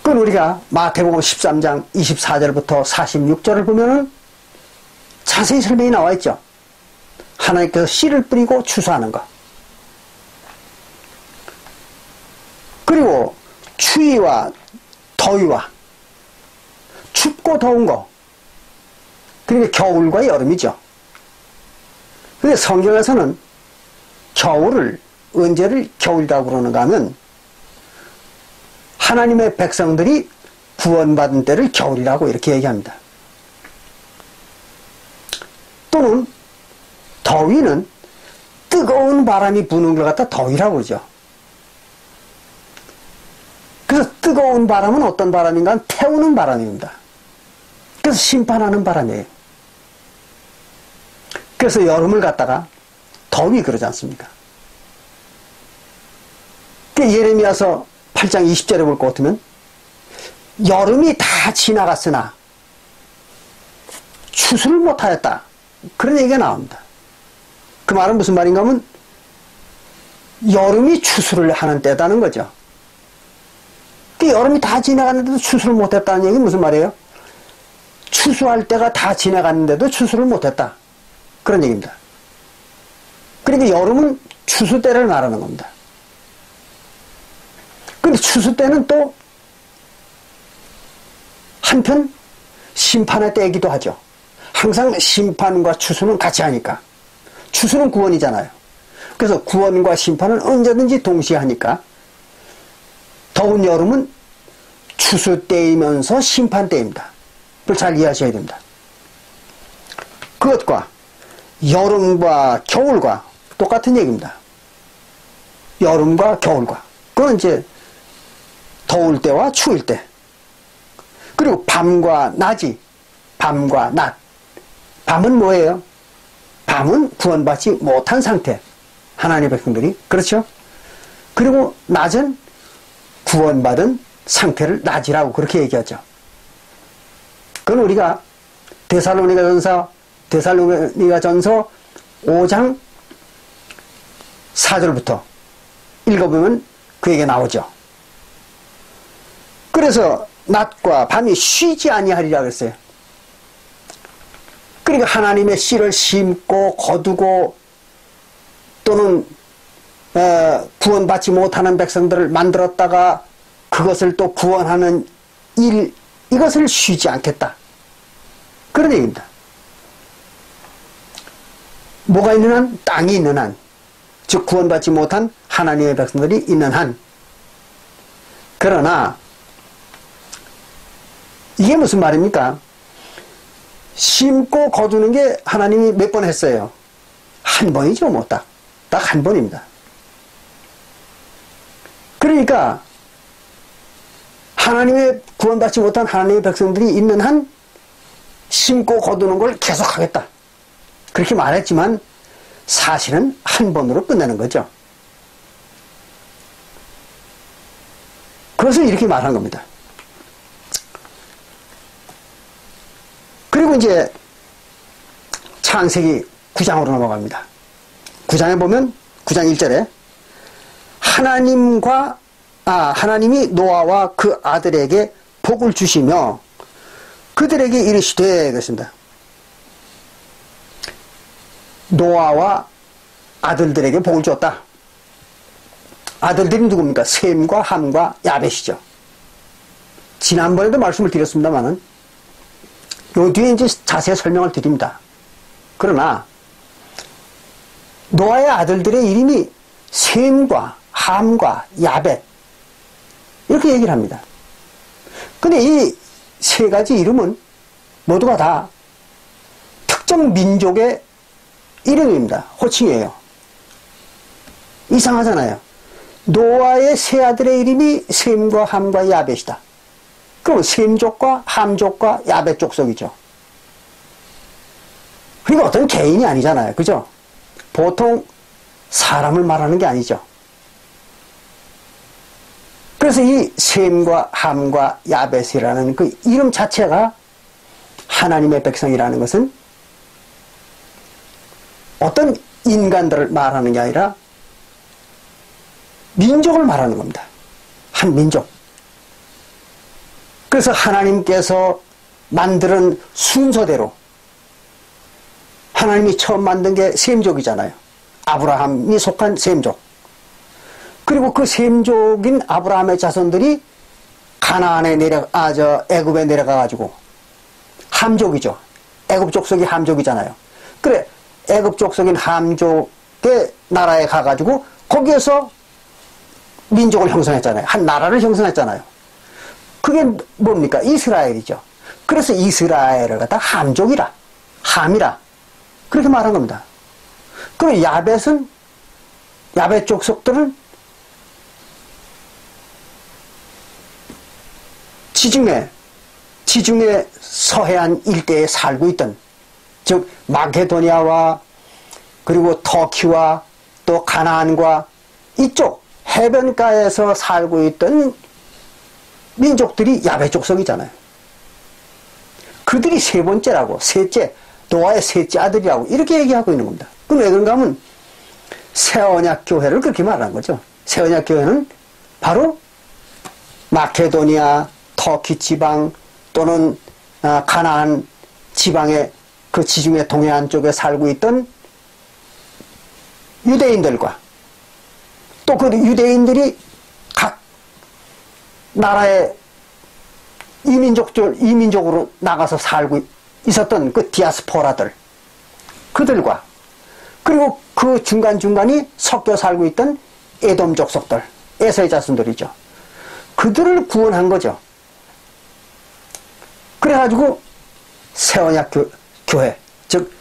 그건 우리가 마태복음 13장 24절부터 46절을 보면은 자세히 설명이 나와 있죠. 하나님께서 씨를 뿌리고 추수하는 것. 그리고 추위와 더위와 춥고 더운 거. 그리고 겨울과 여름이죠. 근데 성경에서는 겨울을 언제를 겨울이라고 그러는가 하면 하나님의 백성들이 구원받은 때를 겨울이라고 이렇게 얘기합니다. 또는 더위는 뜨거운 바람이 부는 걸 갖다 더위라고 그러죠. 그래서 뜨거운 바람은 어떤 바람인가? 태우는 바람입니다. 그래서 심판하는 바람이에요. 그래서 여름을 갖다가 더위 그러지 않습니까? 예레미야서 8장 20절에 볼 것 같으면 여름이 다 지나갔으나 추수를 못하였다. 그런 얘기가 나옵니다. 그 말은 무슨 말인가 하면 여름이 추수를 하는 때다는 거죠. 여름이 다 지나갔는데도 추수를 못했다는 얘기는 무슨 말이에요? 추수할 때가 다 지나갔는데도 추수를 못했다. 그런 얘기입니다. 그러니까 여름은 추수 때를 말하는 겁니다. 근데 추수 때는 또 한편 심판의 때이기도 하죠. 항상 심판과 추수는 같이 하니까. 추수는 구원이잖아요. 그래서 구원과 심판은 언제든지 동시에 하니까 더운 여름은 추수 때이면서 심판 때입니다. 그걸 잘 이해하셔야 됩니다. 그것과 여름과 겨울과 똑같은 얘기입니다. 여름과 겨울과. 그건 이제 더울 때와 추울 때. 그리고 밤과 낮이, 밤과 낮. 밤은 뭐예요? 밤은 구원받지 못한 상태. 하나님의 백성들이. 그렇죠? 그리고 낮은 구원받은 상태를 낮이라고 그렇게 얘기하죠. 그건 우리가 데살로니가전서 5장 4절부터 읽어보면 그 얘기가 나오죠. 그래서 낮과 밤이 쉬지 아니하리라 그랬어요. 그러니까 하나님의 씨를 심고 거두고 또는 구원받지 못하는 백성들을 만들었다가 그것을 또 구원하는 일, 이것을 쉬지 않겠다. 그런 얘기입니다. 뭐가 있는 한? 땅이 있는 한. 즉 구원받지 못한 하나님의 백성들이 있는 한. 그러나 이게 무슨 말입니까? 심고 거두는 게 하나님이 몇 번 했어요? 한 번이죠, 뭐 딱 한 번입니다. 그러니까 하나님의 구원받지 못한 하나님의 백성들이 있는 한 심고 거두는 걸 계속하겠다. 그렇게 말했지만 사실은 한 번으로 끝내는 거죠. 그것을 이렇게 말한 겁니다. 그리고 이제 창세기 9장으로 넘어갑니다. 9장에 보면 9장 1절에 하나님이 노아와 그 아들에게 복을 주시며 그들에게 이르시되 그랬습니다. 노아와 아들들에게 복을 줬다. 아들들이 누굽니까? 셈과 함과 야벳이죠. 지난번에도 말씀을 드렸습니다만은 요 뒤에 이제 자세히 설명을 드립니다. 그러나 노아의 아들들의 이름이 셈과 함과 야벳 이렇게 얘기를 합니다. 근데 이 세 가지 이름은 모두가 다 특정 민족의 이름입니다. 호칭이에요. 이상하잖아요. 노아의 세 아들의 이름이 셈과 함과 야벳이다. 그럼 셈족과 함족과 야벳 족속이죠. 그러니까 어떤 개인이 아니잖아요. 그죠? 보통 사람을 말하는 게 아니죠. 그래서 이 셈과 함과 야벳이라는 그 이름 자체가 하나님의 백성이라는 것은 어떤 인간들을 말하는 게 아니라 민족을 말하는 겁니다. 한 민족. 그래서 하나님께서 만드는 순서대로 하나님이 처음 만든 게 셈족이잖아요. 아브라함이 속한 셈족. 그리고 그 셈족인 아브라함의 자손들이 가나안에 애굽에 내려가가지고 함족이죠. 애굽 족속이 함족이잖아요. 그래, 애굽 족속인 함족의 나라에 가가지고 거기에서 민족을 형성했잖아요. 한 나라를 형성했잖아요. 그게 뭡니까? 이스라엘이죠. 그래서 이스라엘을 갖다 함족이라, 함이라 그렇게 말한 겁니다. 그리고 야벳 족속들은 지중해 서해안 일대에 살고 있던, 즉 마케도니아와 그리고 터키와 또 가나안과 이쪽 해변가에서 살고 있던 민족들이 야벳 족속이잖아요. 그들이 세 번째라고, 노아의 셋째 아들이라고 이렇게 얘기하고 있는 겁니다. 그럼 왜 그런가 하면 새언약 교회를 그렇게 말하는 거죠. 새언약 교회는 바로 마케도니아, 터키 지방 또는 가나안 지방의 그 지중해 동해안 쪽에 살고 있던 유대인들과 또 그 유대인들이 각 나라의 이민족으로 나가서 살고 있었던 그 디아스포라들, 그들과 그리고 그 중간중간이 섞여 살고 있던 에돔 족속들, 에서의 자손들이죠. 그들을 구원한 거죠. 그래가지고 새언약 교회, 즉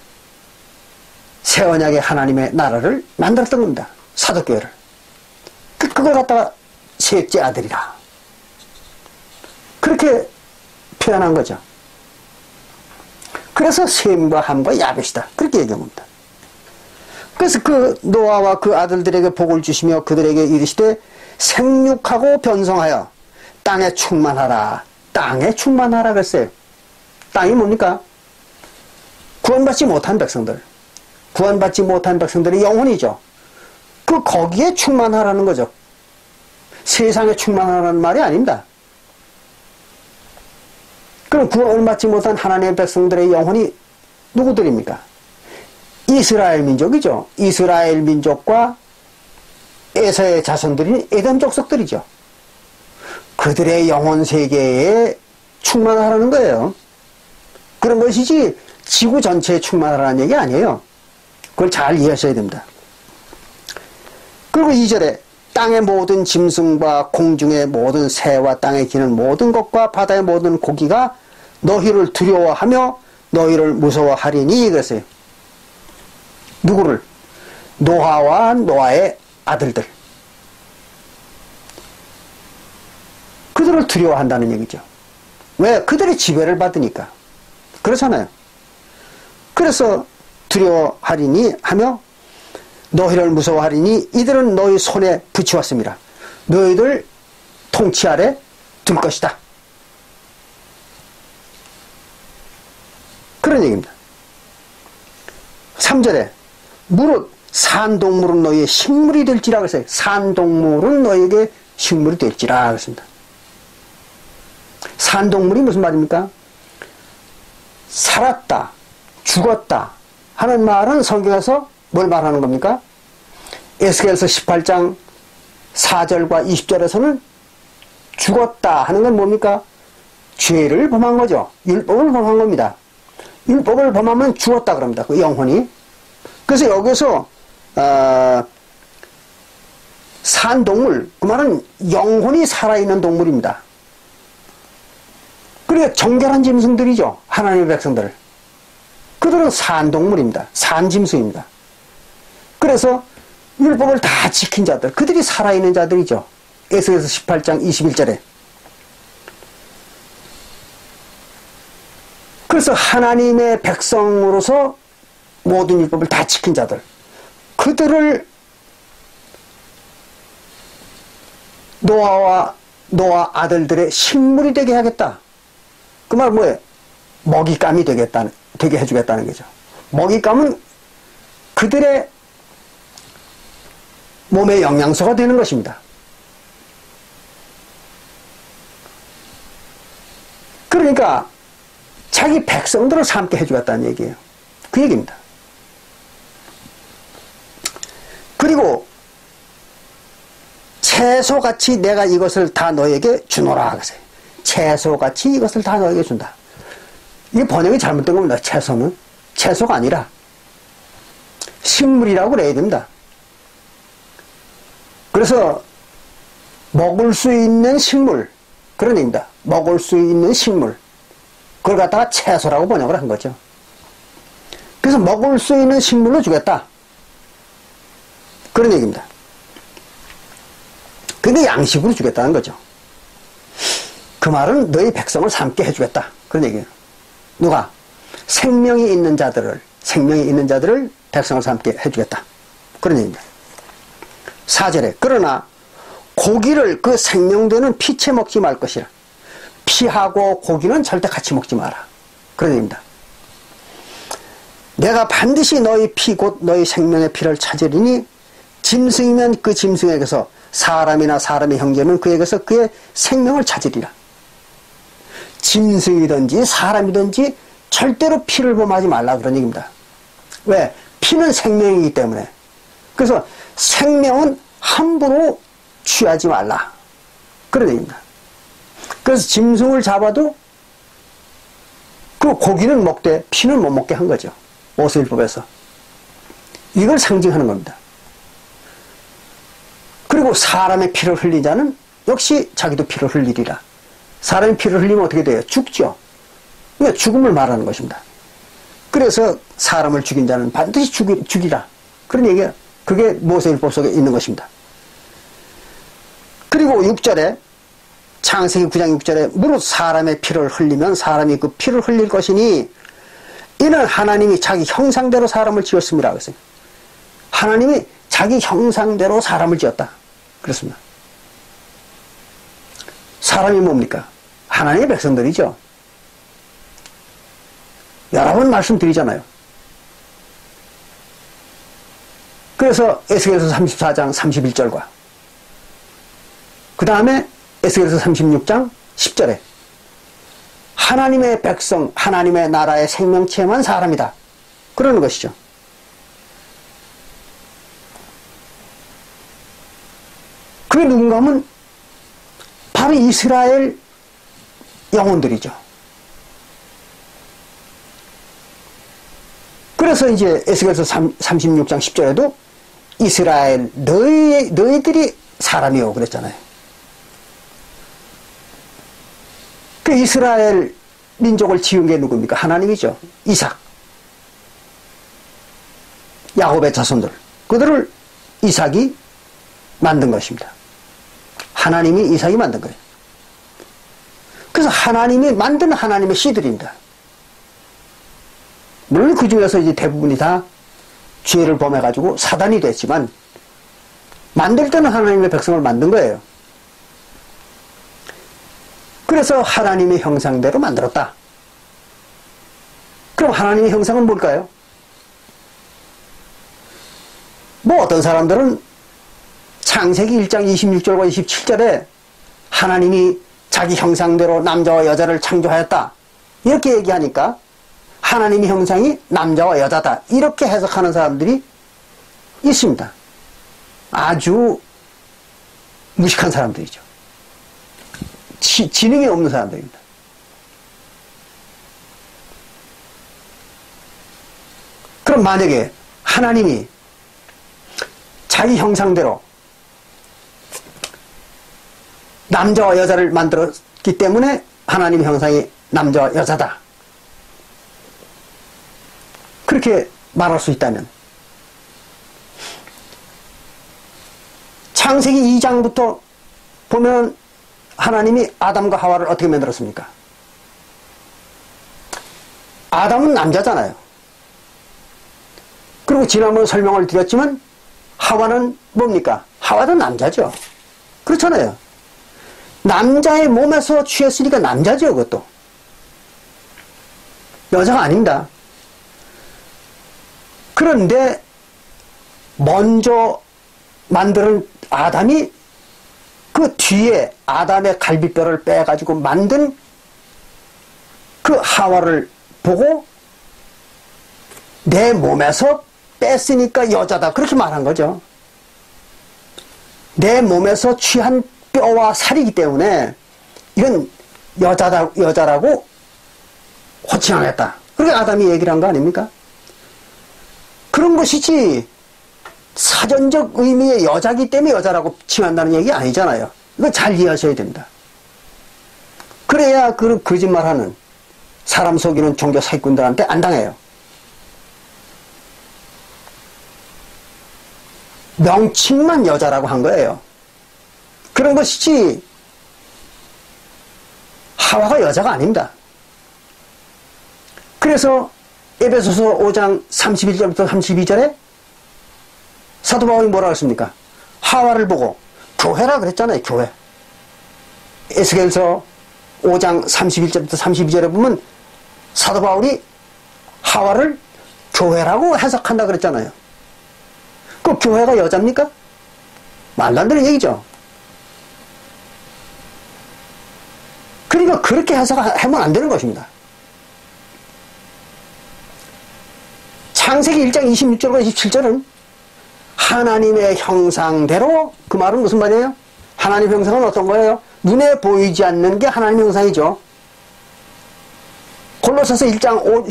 새언약의 하나님의 나라를 만들었던 겁니다. 사도교회를. 그걸 갖다가 셋째 아들이라 그렇게 표현한 거죠. 그래서 셈과 함과 야벳이다 그렇게 얘기한 겁니다. 그래서 그 노아와 그 아들들에게 복을 주시며 그들에게 이르시되 생육하고 번성하여 땅에 충만하라. 땅에 충만하라 그랬어요. 땅이 뭡니까? 구원받지 못한 백성들, 구원받지 못한 백성들의 영혼이죠. 거기에 충만하라는 거죠. 세상에 충만하라는 말이 아닙니다. 그럼 구원을 받지 못한 하나님의 백성들의 영혼이 누구들입니까? 이스라엘 민족이죠. 이스라엘 민족과 에서의 자손들인 에돔 족속들이죠. 그들의 영혼 세계에 충만하라는 거예요. 그런 것이지 지구 전체에 충만하라는 얘기 아니에요. 그걸 잘 이해하셔야 됩니다. 그리고 2절에 땅의 모든 짐승과 공중의 모든 새와 땅에 기는 모든 것과 바다의 모든 고기가 너희를 두려워하며 너희를 무서워하리니 그랬어요. 누구를? 노아와 노아의 아들들. 그들을 두려워한다는 얘기죠. 왜? 그들이 지배를 받으니까. 그렇잖아요. 그래서 두려워하리니 하며 너희를 무서워하리니 이들은 너희 손에 붙이었습니다. 너희들 통치 아래 둘 것이다. 그런 얘기입니다. 3절에 무릇 산동물은 너희의 식물이 될지라 그랬어요. 산동물은 너희에게 식물이 될지라 그랬습니다. 산동물이 무슨 말입니까? 살았다, 죽었다 하는 말은 성경에서 뭘 말하는 겁니까? 에스겔서 18장 4절과 20절에서는 죽었다 하는 건 뭡니까? 죄를 범한 거죠. 율법을 범한 겁니다. 율법을 범하면 죽었다 그럽니다. 그 영혼이. 그래서 여기서 산동물, 그 말은 영혼이 살아있는 동물입니다. 그러니까 정결한 짐승들이죠. 하나님의 백성들. 그들은 산동물입니다. 산짐승입니다. 그래서 율법을 다 지킨 자들, 그들이 살아있는 자들이죠. 에스겔서 18장 21절에. 그래서 하나님의 백성으로서 모든 율법을 다 지킨 자들, 그들을 노아 아들들의 식물이 되게 하겠다. 그 말은 뭐예요? 먹잇감이 되게 해주겠다는 거죠. 먹잇감은 그들의 몸의 영양소가 되는 것입니다. 그러니까 자기 백성들을 삼게 해주겠다는 얘기예요. 그 얘기입니다. 그리고 채소같이 내가 이것을 다 너에게 주노라 하세요. 채소같이 이것을 다 너에게 준다. 이게 번역이 잘못된 겁니다. 채소는 채소가 아니라 식물이라고 그래야 됩니다. 그래서 먹을 수 있는 식물, 그런 얘기입니다. 먹을 수 있는 식물, 그걸 갖다가 채소라고 번역을 한 거죠. 그래서 먹을 수 있는 식물로 주겠다, 그런 얘기입니다. 근데 양식으로 주겠다는 거죠. 그 말은 너희 백성을 삼게 해주겠다, 그런 얘기예요. 누가? 생명이 있는 자들을 백성을 삼게 해주겠다, 그런 얘기입니다. 4절에 그러나 고기를 그 생명되는 피채 먹지 말 것이라. 피하고 고기는 절대 같이 먹지 마라, 그런 얘기입니다. 내가 반드시 너희 피 곧 너희 생명의 피를 찾으리니 짐승이면 그 짐승에게서 사람이나 사람의 형제는 그에게서 그의 생명을 찾으리라. 짐승이든지 사람이든지 절대로 피를 범하지 말라, 그런 얘기입니다. 왜? 피는 생명이기 때문에. 그래서 생명은 함부로 취하지 말라, 그런 얘기입니다. 그래서 짐승을 잡아도 그 고기는 먹되 피는 못 먹게 한 거죠. 모세율법에서. 이걸 상징하는 겁니다. 그리고 사람의 피를 흘린 자는 역시 자기도 피를 흘리리라. 사람이 피를 흘리면 어떻게 돼요? 죽죠. 그러니까 죽음을 말하는 것입니다. 그래서 사람을 죽인 자는 반드시 죽이라, 그런 얘기예요. 그게 모세율법 속에 있는 것입니다. 그리고 6절에 창세기 9장 6절에 무릇 사람의 피를 흘리면 사람이 그 피를 흘릴 것이니 이는 하나님이 자기 형상대로 사람을 지었습니다, 그랬어요. 하나님이 자기 형상대로 사람을 지었다, 그렇습니다. 사람이 뭡니까? 하나님의 백성들이죠. 여러 번 말씀드리잖아요. 그래서 에스겔서 34장 31절과 그 다음에 에스겔서 36장 10절에 하나님의 백성, 하나님의 나라의 생명체만 사람이다. 그러는 것이죠. 그게 누군가 하면 바로 이스라엘 영혼들이죠. 그래서 이제 에스겔서 36장 10절에도 이스라엘 너희들이 사람이요 그랬잖아요. 그 이스라엘 민족을 지은 게 누굽니까? 하나님이죠. 이삭, 야곱의 자손들, 그들을 이삭이 만든 것입니다. 하나님이 이삭이 만든 거예요. 그래서 하나님이 만든 하나님의 씨들입니다. 물론 그 중에서 이제 대부분이 다 죄를 범해가지고 사단이 됐지만 만들 때는 하나님의 백성을 만든 거예요. 그래서 하나님의 형상대로 만들었다. 그럼 하나님의 형상은 뭘까요? 뭐 어떤 사람들은 창세기 1장 26절과 27절에 하나님이 자기 형상대로 남자와 여자를 창조하였다. 이렇게 얘기하니까 하나님의 형상이 남자와 여자다. 이렇게 해석하는 사람들이 있습니다. 아주 무식한 사람들이죠. 지능이 없는 사람들입니다. 그럼 만약에 하나님이 자기 형상대로 남자와 여자를 만들었기 때문에 하나님의 형상이 남자와 여자다. 그렇게 말할 수 있다면 창세기 2장부터 보면 하나님이 아담과 하와를 어떻게 만들었습니까? 아담은 남자잖아요. 그리고 지난번에 설명을 드렸지만 하와는 뭡니까? 하와도 남자죠. 그렇잖아요. 남자의 몸에서 취했으니까 남자죠, 그것도. 여자가 아닙니다. 그런데 먼저 만드는 아담이 그 뒤에 아담의 갈비뼈를 빼가지고 만든 그 하와를 보고 내 몸에서 뺐으니까 여자다. 그렇게 말한 거죠. 내 몸에서 취한 뼈와 살이기 때문에 이건 여자라고 호칭하겠다. 그렇게 아담이 얘기를 한 거 아닙니까? 그런 것이지 사전적 의미의 여자기 때문에 여자라고 칭한다는 얘기 아니잖아요. 이거 잘 이해하셔야 됩니다. 그래야 그 거짓말하는 사람 속이는 종교 사기꾼들한테 안 당해요. 명칭만 여자라고 한 거예요. 그런 것이지 하와가 여자가 아닙니다. 그래서 에베소서 5장 31절부터 32절에 사도 바울이 뭐라고 했습니까? 하와를 보고 교회라 그랬잖아요. 교회. 에스겔서 5장 31절부터 32절에 보면 사도 바울이 하와를 교회라고 해석한다 그랬잖아요. 그 교회가 여자입니까? 말도 안 되는 얘기죠. 그러니까 그렇게 해석하면 안 되는 것입니다. 창세기 1장 26절과 27절은 하나님의 형상대로, 그 말은 무슨 말이에요? 하나님의 형상은 어떤 거예요? 눈에 보이지 않는 게 하나님의 형상이죠. 골로새서 1장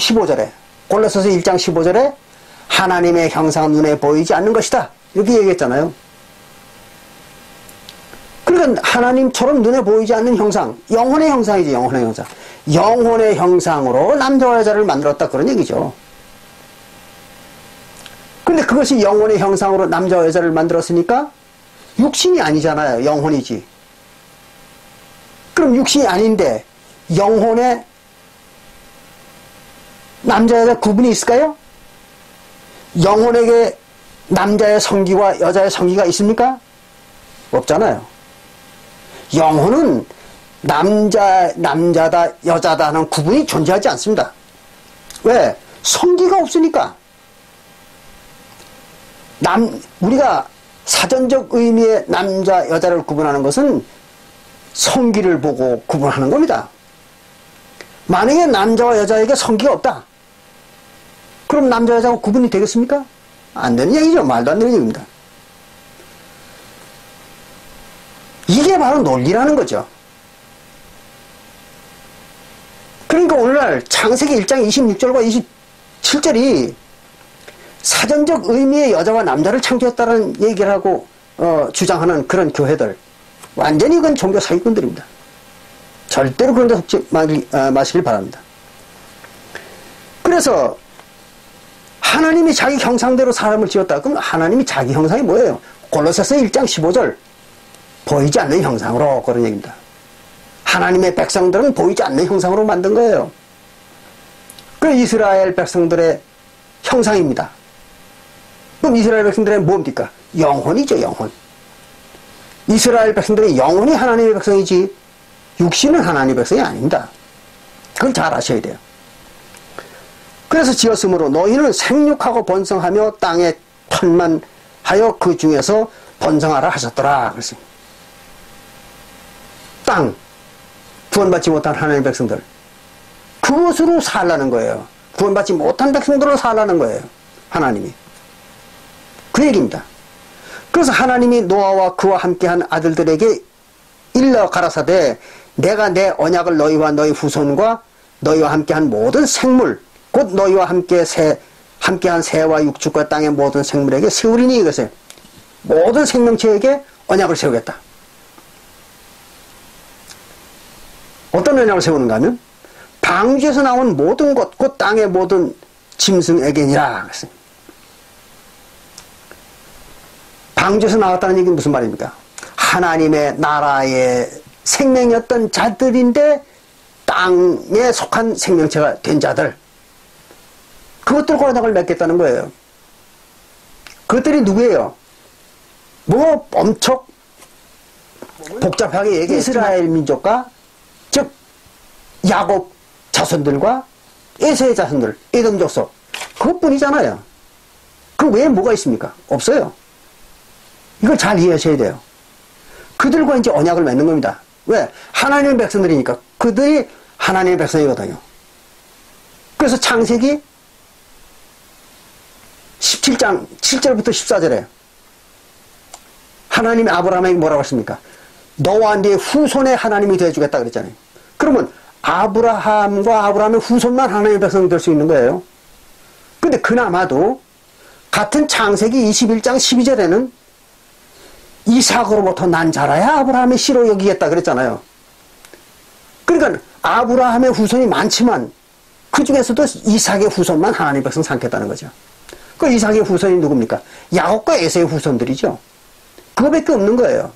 15절에 하나님의 형상은 눈에 보이지 않는 것이다. 이렇게 얘기했잖아요. 그러니까 하나님처럼 눈에 보이지 않는 형상, 영혼의 형상이지, 영혼의 형상. 영혼의 형상으로 남자와 여자를 만들었다. 그런 얘기죠. 근데 그것이 영혼의 형상으로 남자와 여자를 만들었으니까 육신이 아니잖아요. 영혼이지. 그럼 육신이 아닌데 영혼에 남자 여자 구분이 있을까요? 영혼에게 남자의 성기와 여자의 성기가 있습니까? 없잖아요. 영혼은 남자다 여자다 하는 구분이 존재하지 않습니다. 왜? 성기가 없으니까. 우리가 사전적 의미의 남자 여자를 구분하는 것은 성기를 보고 구분하는 겁니다. 만약에 남자와 여자에게 성기가 없다. 그럼 남자 여자가 구분이 되겠습니까? 안 되는 얘기죠. 말도 안 되는 얘기입니다. 이게 바로 논리라는 거죠. 그러니까 오늘날 창세기 1장 26절과 27절이 사전적 의미의 여자와 남자를 창조했다는 얘기를 하고 주장하는 그런 교회들, 완전히 그건 종교 사기꾼들입니다. 절대로 그런 데 속지 마시길 바랍니다. 그래서 하나님이 자기 형상대로 사람을 지었다. 그럼 하나님이 자기 형상이 뭐예요? 골로새서 1장 15절 보이지 않는 형상으로, 그런 얘기입니다. 하나님의 백성들은 보이지 않는 형상으로 만든 거예요. 그 이스라엘 백성들의 형상입니다. 그럼 이스라엘 백성들의 뭡니까? 영혼이죠, 영혼. 이스라엘 백성들의 영혼이 하나님의 백성이지 육신은 하나님의 백성이 아닙니다. 그걸 잘 아셔야 돼요. 그래서 지었으므로 너희는 생육하고 번성하며 땅에 천만하여 그 중에서 번성하라 하셨더라. 그랬습니다. 땅, 구원받지 못한 하나님의 백성들, 그것으로 살라는 거예요. 구원받지 못한 백성들로 살라는 거예요. 하나님이. 그 얘기입니다. 그래서 하나님이 노아와 그와 함께한 아들들에게 일러 가라사대 내가 내 언약을 너희와 너희 후손과 너희와 함께한 모든 생물 곧 너희와 함께한 새와 육축과 땅의 모든 생물에게 세우리니, 이것을 모든 생명체에게 언약을 세우겠다. 어떤 언약을 세우는가 하면 방주에서 나온 모든 것 곧 땅의 모든 짐승에게니라 그랬어요. 방주에서 나왔다는 얘기는 무슨 말입니까? 하나님의 나라의 생명이었던 자들인데 땅에 속한 생명체가 된 자들, 그것들과 언약을 맺겠다는 거예요. 그것들이 누구예요? 뭐 엄청 복잡하게 얘기해. 이스라엘 민족과 즉 야곱 자손들과 에서의 자손들, 에돔 족속, 그것뿐이잖아요. 그 외에 뭐가 있습니까? 없어요. 이걸 잘 이해하셔야 돼요. 그들과 이제 언약을 맺는 겁니다. 왜? 하나님의 백성들이니까. 그들이 하나님의 백성이거든요. 그래서 창세기 17장 7절부터 14절에 하나님이 아브라함에게 뭐라고 했습니까? 너와 네 후손의 하나님이 되어주겠다 그랬잖아요. 그러면 아브라함과 아브라함의 후손만 하나님의 백성이 될 수 있는 거예요. 근데 그나마도 같은 창세기 21장 12절에는 이삭으로부터 난 자라야 아브라함의 씨로 여기겠다 그랬잖아요. 그러니까 아브라함의 후손이 많지만 그 중에서도 이삭의 후손만 하나님의 백성 삼겠다는 거죠. 그 이삭의 후손이 누굽니까? 야곱과 에서의 후손들이죠. 그거밖에 없는 거예요.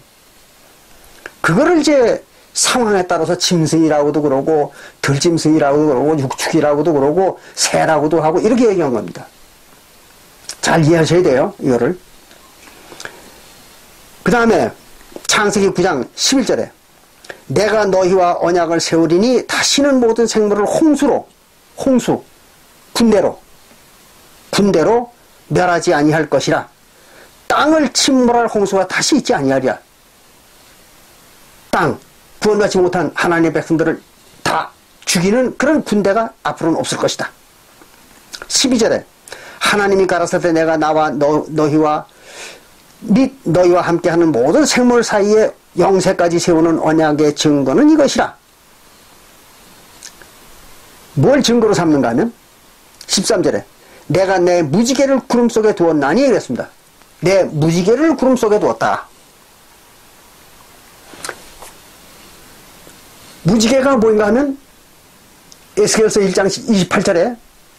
그거를 이제 상황에 따라서 짐승이라고도 그러고 들짐승이라고도 그러고 육축이라고도 그러고 새라고도 하고 이렇게 얘기한 겁니다. 잘 이해하셔야 돼요. 이거를. 그 다음에 창세기 9장 11절에 내가 너희와 언약을 세우리니 다시는 모든 생물을 군대로 멸하지 아니할 것이라. 땅을 침몰할 홍수가 다시 있지 아니하리라. 땅, 구원받지 못한 하나님의 백성들을 다 죽이는 그런 군대가 앞으로는 없을 것이다. 12절에 하나님이 가라사대 내가 나와 너희와 및 너희와 함께하는 모든 생물 사이에 영세까지 세우는 언약의 증거는 이것이라. 뭘 증거로 삼는가 하면 13절에 내가 내 무지개를 구름 속에 두었나니 이랬습니다. 내 무지개를 구름 속에 두었다. 무지개가 뭐인가 하면 에스겔서 1장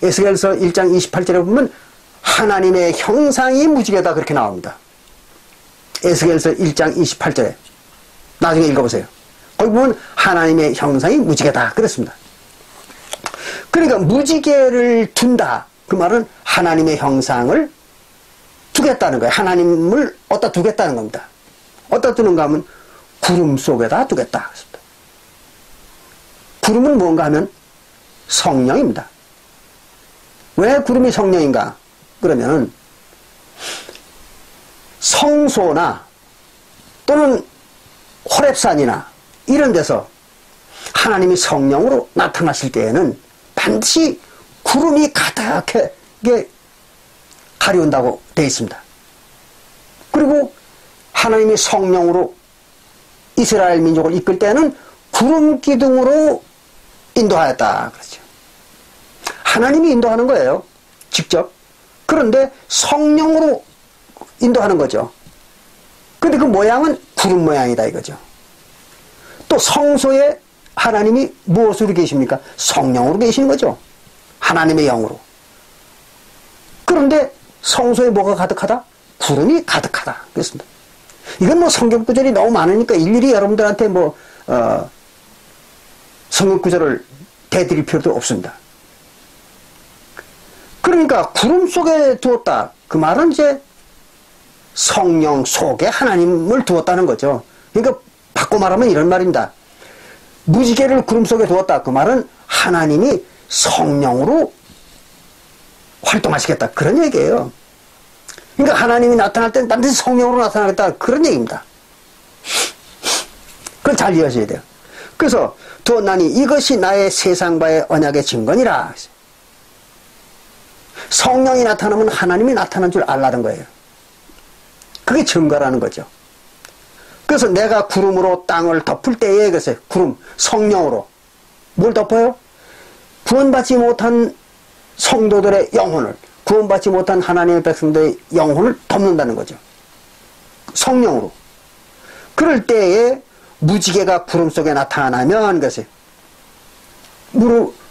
28절에 보면 하나님의 형상이 무지개다 그렇게 나옵니다. 에스겔서 1장 28절에 나중에 읽어보세요. 거기 보면 하나님의 형상이 무지개다 그랬습니다. 그러니까 무지개를 둔다 그 말은 하나님의 형상을 두겠다는 거예요. 하나님을 어디다 두겠다는 겁니다. 어디다 두는가 하면 구름 속에다 두겠다. 구름은 뭔가 하면 성령입니다. 왜 구름이 성령인가? 그러면 성소나 또는 호렙산이나 이런 데서 하나님이 성령으로 나타나실 때에는 반드시 구름이 가득하게 가려운다고 되어 있습니다. 그리고 하나님이 성령으로 이스라엘 민족을 이끌 때는 구름 기둥으로 인도하였다. 그렇죠. 하나님이 인도하는 거예요. 직접. 그런데 성령으로 인도하는 거죠. 근데 그 모양은 구름 모양이다 이거죠. 또 성소에 하나님이 무엇으로 계십니까? 성령으로 계시는 거죠. 하나님의 영으로. 그런데 성소에 뭐가 가득하다? 구름이 가득하다. 그렇습니다. 이건 뭐 성경 구절이 너무 많으니까 일일이 여러분들한테 성경 구절을 대드릴 필요도 없습니다. 그러니까 구름 속에 두었다. 그 말은 이제 성령 속에 하나님을 두었다는 거죠. 그러니까 바꿔 말하면 이런 말입니다. 무지개를 구름 속에 두었다. 그 말은 하나님이 성령으로 활동하시겠다. 그런 얘기예요. 그러니까 하나님이 나타날 때는 반드시 성령으로 나타나겠다. 그런 얘기입니다. 그걸 잘 이해하셔야 돼요. 그래서 두었나니 이것이 나의 세상과의 언약의 증거니라. 성령이 나타나면 하나님이 나타난 줄 알라는 거예요. 그게 증거라는 거죠. 그래서 내가 구름으로 땅을 덮을 때에 그래서 구름, 성령으로 뭘 덮어요? 구원받지 못한 성도들의 영혼을, 구원받지 못한 하나님의 백성들의 영혼을 덮는다는 거죠. 성령으로. 그럴 때에 무지개가 구름 속에 나타나면 그래서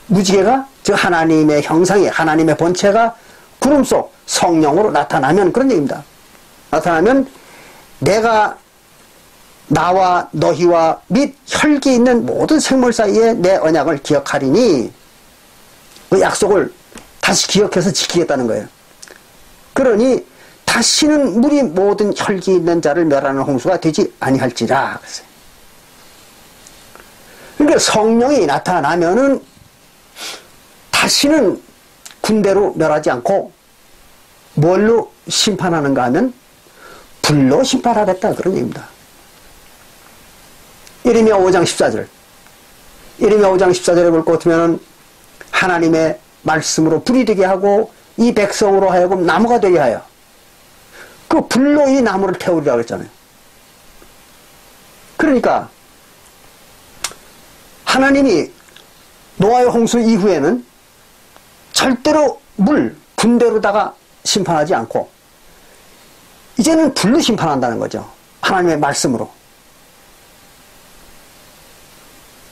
무지개가 즉 하나님의 형상이, 하나님의 본체가 구름 속 성령으로 나타나면 그런 얘기입니다. 나타나면 내가 나와 너희와 및 혈기 있는 모든 생물 사이에 내 언약을 기억하리니 그 약속을 다시 기억해서 지키겠다는 거예요. 그러니 다시는 물이 모든 혈기 있는 자를 멸하는 홍수가 되지 아니할지라. 그러니까 성령이 나타나면은 다시는 군대로 멸하지 않고 뭘로 심판하는가 하면 불로 심판하겠다 그런 얘기입니다. 예레미야 5장 14절. 예레미야 5장 14절에 볼 것 같으면 하나님의 말씀으로 불이 되게 하고 이 백성으로 하여금 나무가 되게 하여 그 불로 이 나무를 태우리라고 했잖아요. 그러니까 하나님이 노아의 홍수 이후에는 절대로 군대로다가 심판하지 않고 이제는 불로 심판한다는 거죠. 하나님의 말씀으로.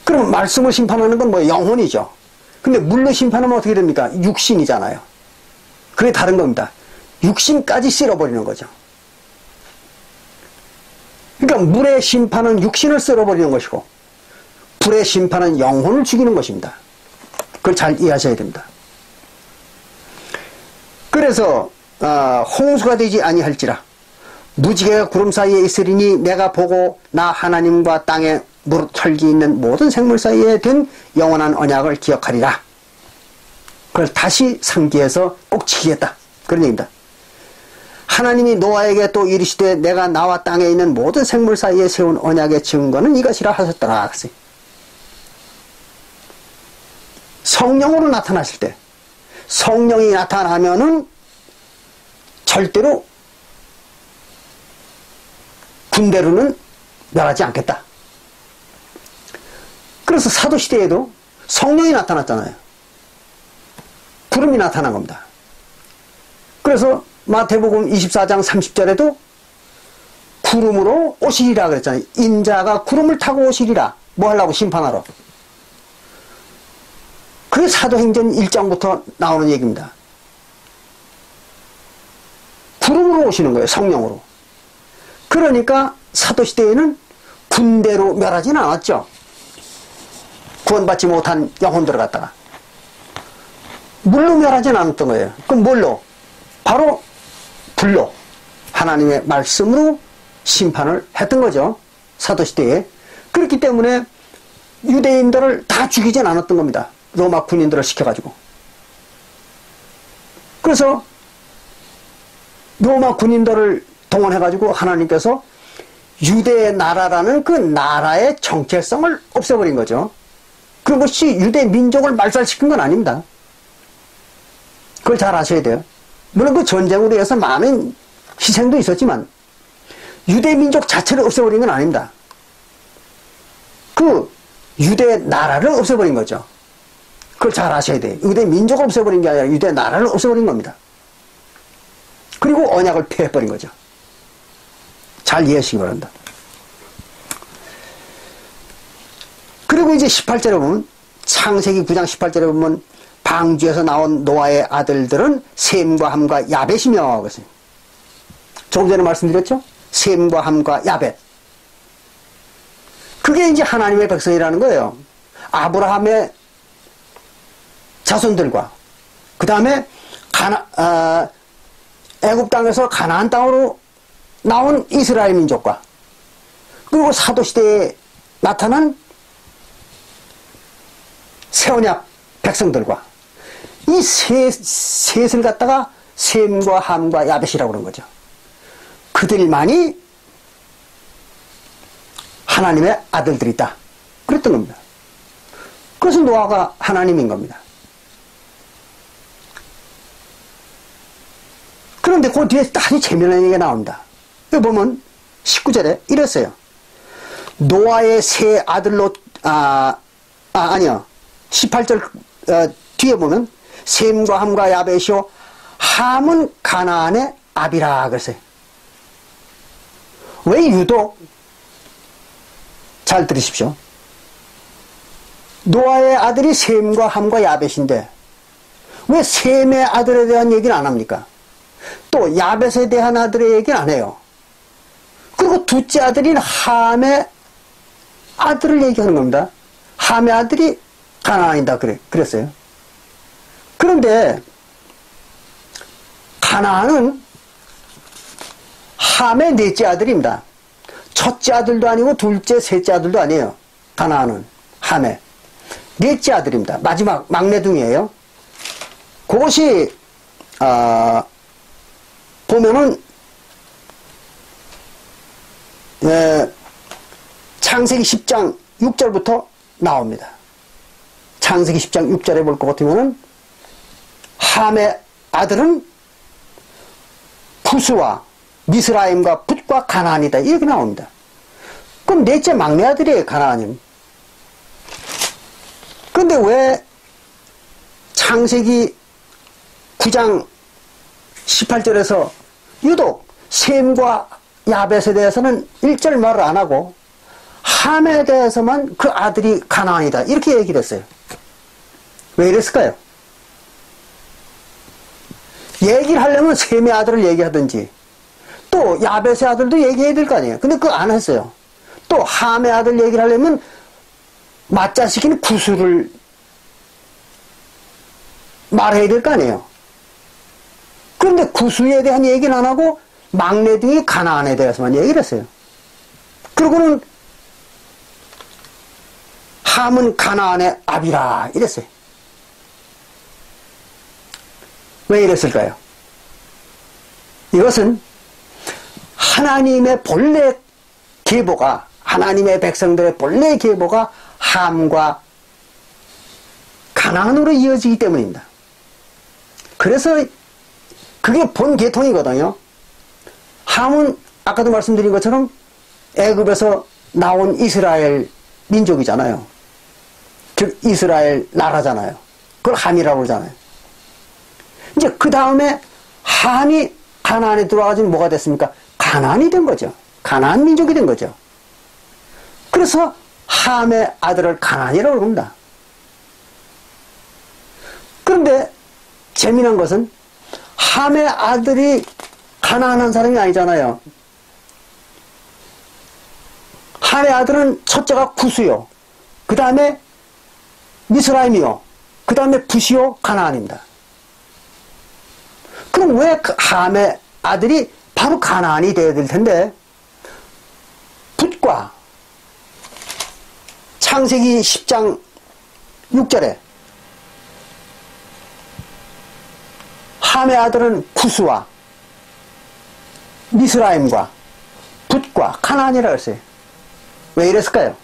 그럼 말씀으로 심판하는 건 뭐 영혼이죠. 근데 물로 심판하면 어떻게 됩니까? 육신이잖아요. 그게 다른 겁니다. 육신까지 쓸어버리는 거죠. 그러니까 물의 심판은 육신을 쓸어버리는 것이고 불의 심판은 영혼을 죽이는 것입니다. 그걸 잘 이해하셔야 됩니다. 그래서 홍수가 되지 아니할지라 무지개가 구름 사이에 있으리니 내가 보고 나 하나님과 땅에 무릇 혈기 있는 모든 생물 사이에 된 영원한 언약을 기억하리라. 그걸 다시 상기해서 꼭 지키겠다. 그런 얘기입니다. 하나님이 노아에게 또 이르시되 내가 나와 땅에 있는 모든 생물 사이에 세운 언약의 증거는 이것이라 하셨더라. 성령으로 나타나실 때 성령이 나타나면은 절대로 군대로는 멸하지 않겠다. 그래서 사도시대에도 성령이 나타났잖아요. 구름이 나타난 겁니다. 그래서 마태복음 24장 30절에도 구름으로 오시리라 그랬잖아요. 인자가 구름을 타고 오시리라. 뭐 하려고? 심판하러. 그게 사도행전 1장부터 나오는 얘기입니다. 구름으로 오시는 거예요. 성령으로. 그러니까 사도시대에는 군대로 멸하지는 않았죠. 구원받지 못한 영혼들을 갖다가 물로 멸하지는 않았던 거예요. 그럼 뭘로? 바로 불로 하나님의 말씀으로 심판을 했던 거죠. 사도시대에. 그렇기 때문에 유대인들을 다 죽이진 않았던 겁니다. 로마 군인들을 시켜가지고. 그래서 로마 군인들을 동원해가지고 하나님께서 유대의 나라라는 그 나라의 정체성을 없애버린 거죠. 그런 것이 유대 민족을 말살시킨 건 아닙니다. 그걸 잘 아셔야 돼요. 물론 그 전쟁으로 해서 많은 희생도 있었지만 유대 민족 자체를 없애버린 건 아닙니다. 그 유대 나라를 없애버린 거죠. 그걸 잘 아셔야 돼요. 유대 민족을 없애버린 게 아니라 유대 나라를 없애버린 겁니다. 그리고 언약을 폐해버린 거죠. 잘 이해하시기 바랍니다. 그리고 이제 18절에 보면, 창세기 9장 18절에 보면 방주에서 나온 노아의 아들들은 셈과 함과 야벳이며, 그랬어요. 조금 전에 말씀드렸죠? 셈과 함과 야벳. 그게 이제 하나님의 백성이라는 거예요. 아브라함의 자손들과, 그 다음에 애굽 땅에서 가나안 땅으로 나온 이스라엘 민족과, 그리고 사도시대에 나타난 새언약 백성들과, 이 셋을 갖다가 셈과 함과 야벳이라고 그런 거죠. 그들만이 하나님의 아들들이다, 그랬던 겁니다. 그래서 노아가 하나님인 겁니다. 그런데 그 뒤에 아주 재미난 얘기가 나옵니다. 여기 보면 19절에 이랬어요. 노아의 세 아들로, 아니요. 18절 뒤에 보면 셈과 함과 야벳이요 함은 가나안의 아비라 그랬어요. 왜 유독, 잘 들으십시오. 노아의 아들이 셈과 함과 야벳인데 왜 셈의 아들에 대한 얘기는 안 합니까? 또 야벳에 대한 아들의 얘기는 안 해요. 그리고 둘째 아들인 함의 아들을 얘기하는 겁니다. 함의 아들이 가나안이다 그랬어요. 그런데 가나안은 함의 넷째 아들입니다. 첫째 아들도 아니고 둘째, 셋째 아들도 아니에요. 가나안은 함의 넷째 아들입니다. 마지막 막내둥이에요. 그것이 보면은 창세기 10장 6절부터 나옵니다. 창세기 10장 6절에 볼 것 같으면은 함의 아들은 푸스와 미스라임과 붓과 가나안이다, 이렇게 나옵니다. 그럼 넷째 막내 아들이에요, 가나안은. 그런데 왜 창세기 9장 18절에서 유독 셈과 야벳에 대해서는 1절 말을 안 하고 함에 대해서만 그 아들이 가나안이다, 이렇게 얘기를 했어요. 왜 이랬을까요? 얘기를 하려면 셈의 아들을 얘기하든지 또 야벳의 아들도 얘기해야 될 거 아니에요. 근데 그거 안 했어요. 또 함의 아들 얘기를 하려면 맞자식인 구수를 말해야 될 거 아니에요. 그런데 구수에 대한 얘기는 안 하고 막내둥이 가나안에 대해서만 얘기를 했어요. 그러고는 함은 가나안의 아비라 이랬어요. 왜 이랬을까요? 이것은 하나님의 본래 계보가, 하나님의 백성들의 본래 계보가 함과 가나안으로 이어지기 때문입니다. 그래서 그게 본 계통이거든요. 함은 아까도 말씀드린 것처럼 애굽에서 나온 이스라엘 민족이잖아요. 즉 이스라엘 나라잖아요. 그걸 함이라고 그러잖아요. 이제 그 다음에 함이 가나안에 들어와가지고 뭐가 됐습니까? 가나안이 된 거죠. 가나안 민족이 된 거죠. 그래서 함의 아들을 가나안이라고 그럽니다. 그런데 재미난 것은 함의 아들이 가나안한 사람이 아니잖아요. 함의 아들은 첫째가 구스요, 그 다음에 미스라임이요, 그 다음에 붓이요, 가나안입니다. 그럼 왜 그 함의 아들이 바로 가나안이 되어야 될 텐데, 붓과 창세기 10장 6절에 함의 아들은 구스와 미스라임과 붓과 가나안이라고 했어요. 왜 이랬을까요?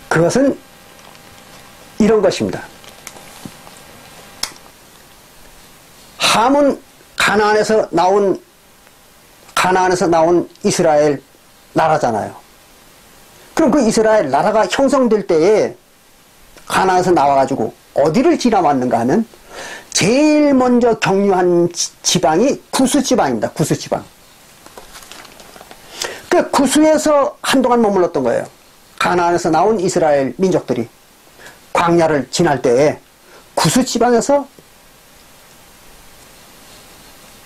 그것은 이런 것입니다. 함은 가나안에서 나온 이스라엘 나라잖아요. 그럼 그 이스라엘 나라가 형성될 때에 가나안에서 나와가지고 어디를 지나왔는가 하면 제일 먼저 경유한 지방이 구스 지방입니다. 구스 지방. 그 구스에서 한동안 머물렀던 거예요. 가나안에서 나온 이스라엘 민족들이 광야를 지날 때에 구스 지방에서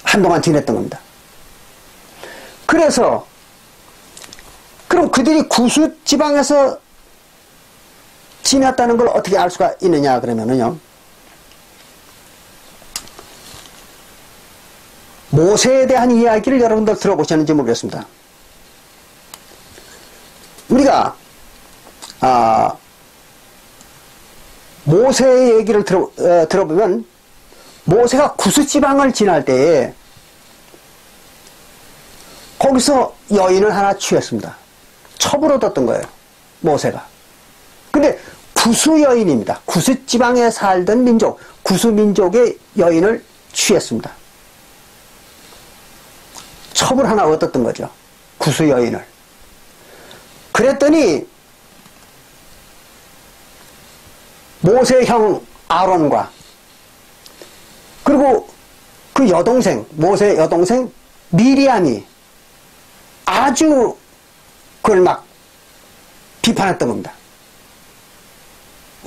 한동안 지냈던 겁니다. 그래서 그럼 그들이 구스 지방에서 지냈다는 걸 어떻게 알 수가 있느냐 그러면은요, 모세에 대한 이야기를 여러분들 들어보셨는지 모르겠습니다. 우리가 모세의 얘기를 들어보면 모세가 구스 지방을 지날 때에 거기서 여인을 하나 취했습니다. 첩을 얻었던 거예요, 모세가. 근데 구스 여인입니다. 구스 지방에 살던 민족, 구스 민족의 여인을 취했습니다. 첩을 하나 얻었던 거죠, 구스 여인을. 그랬더니 모세 형 아론과 그리고 그 여동생, 모세 여동생 미리암이 아주 그걸 막 비판했던 겁니다.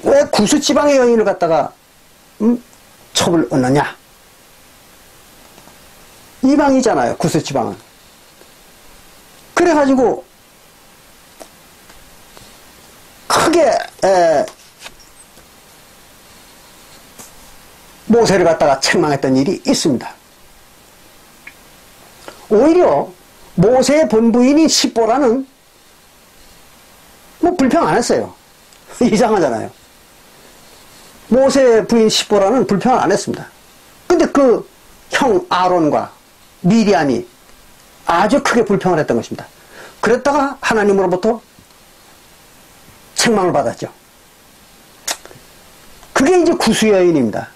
왜 구스 지방의 여인을 갖다가 첩을 얻느냐? 이방이잖아요, 구스 지방은. 그래가지고 크게 모세를 갖다가 책망했던 일이 있습니다. 오히려 모세의 본부인인 십보라는 뭐 불평 안 했어요. 이상하잖아요. 모세의 부인 십보라는 불평을 안 했습니다. 근데 그 형 아론과 미리암이 아주 크게 불평을 했던 것입니다. 그랬다가 하나님으로부터 책망을 받았죠. 그게 이제 구스 여인입니다.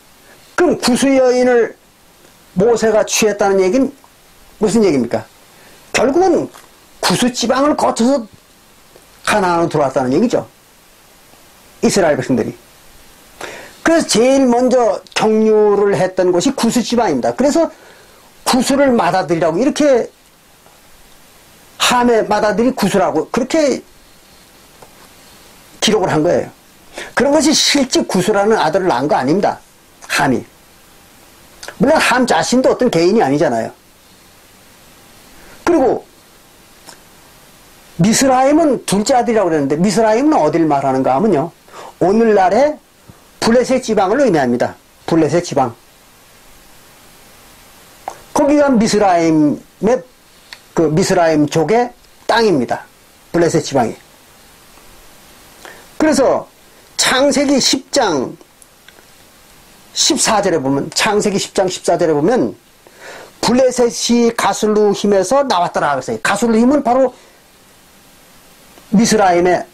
그럼 구스 여인을 모세가 취했다는 얘기는 무슨 얘기입니까? 결국은 구스 지방을 거쳐서 가나안으로 들어왔다는 얘기죠, 이스라엘 백성들이. 그래서 제일 먼저 경유를 했던 곳이 구스 지방입니다. 그래서 구스를 맏아들이라고, 이렇게 함의 맏아들이 구스라고 그렇게 기록을 한 거예요. 그런 것이 실제 구스라는 아들을 낳은 거 아닙니다, 함이. 물론 함 자신도 어떤 개인이 아니잖아요. 그리고 미스라임은 둘째 아들이라고 그랬는데, 미스라임은 어딜 말하는가 하면요, 오늘날의 블레셋 지방을 의미합니다. 블레셋 지방. 거기가 미스라임의 그 미스라임족의 땅입니다, 블레셋 지방이. 그래서 창세기 10장 14절에 보면, 창세기 10장 14절에 보면 블레셋이 가슬루힘에서 나왔더라 그랬어요. 가슬루힘은 바로 미스라임의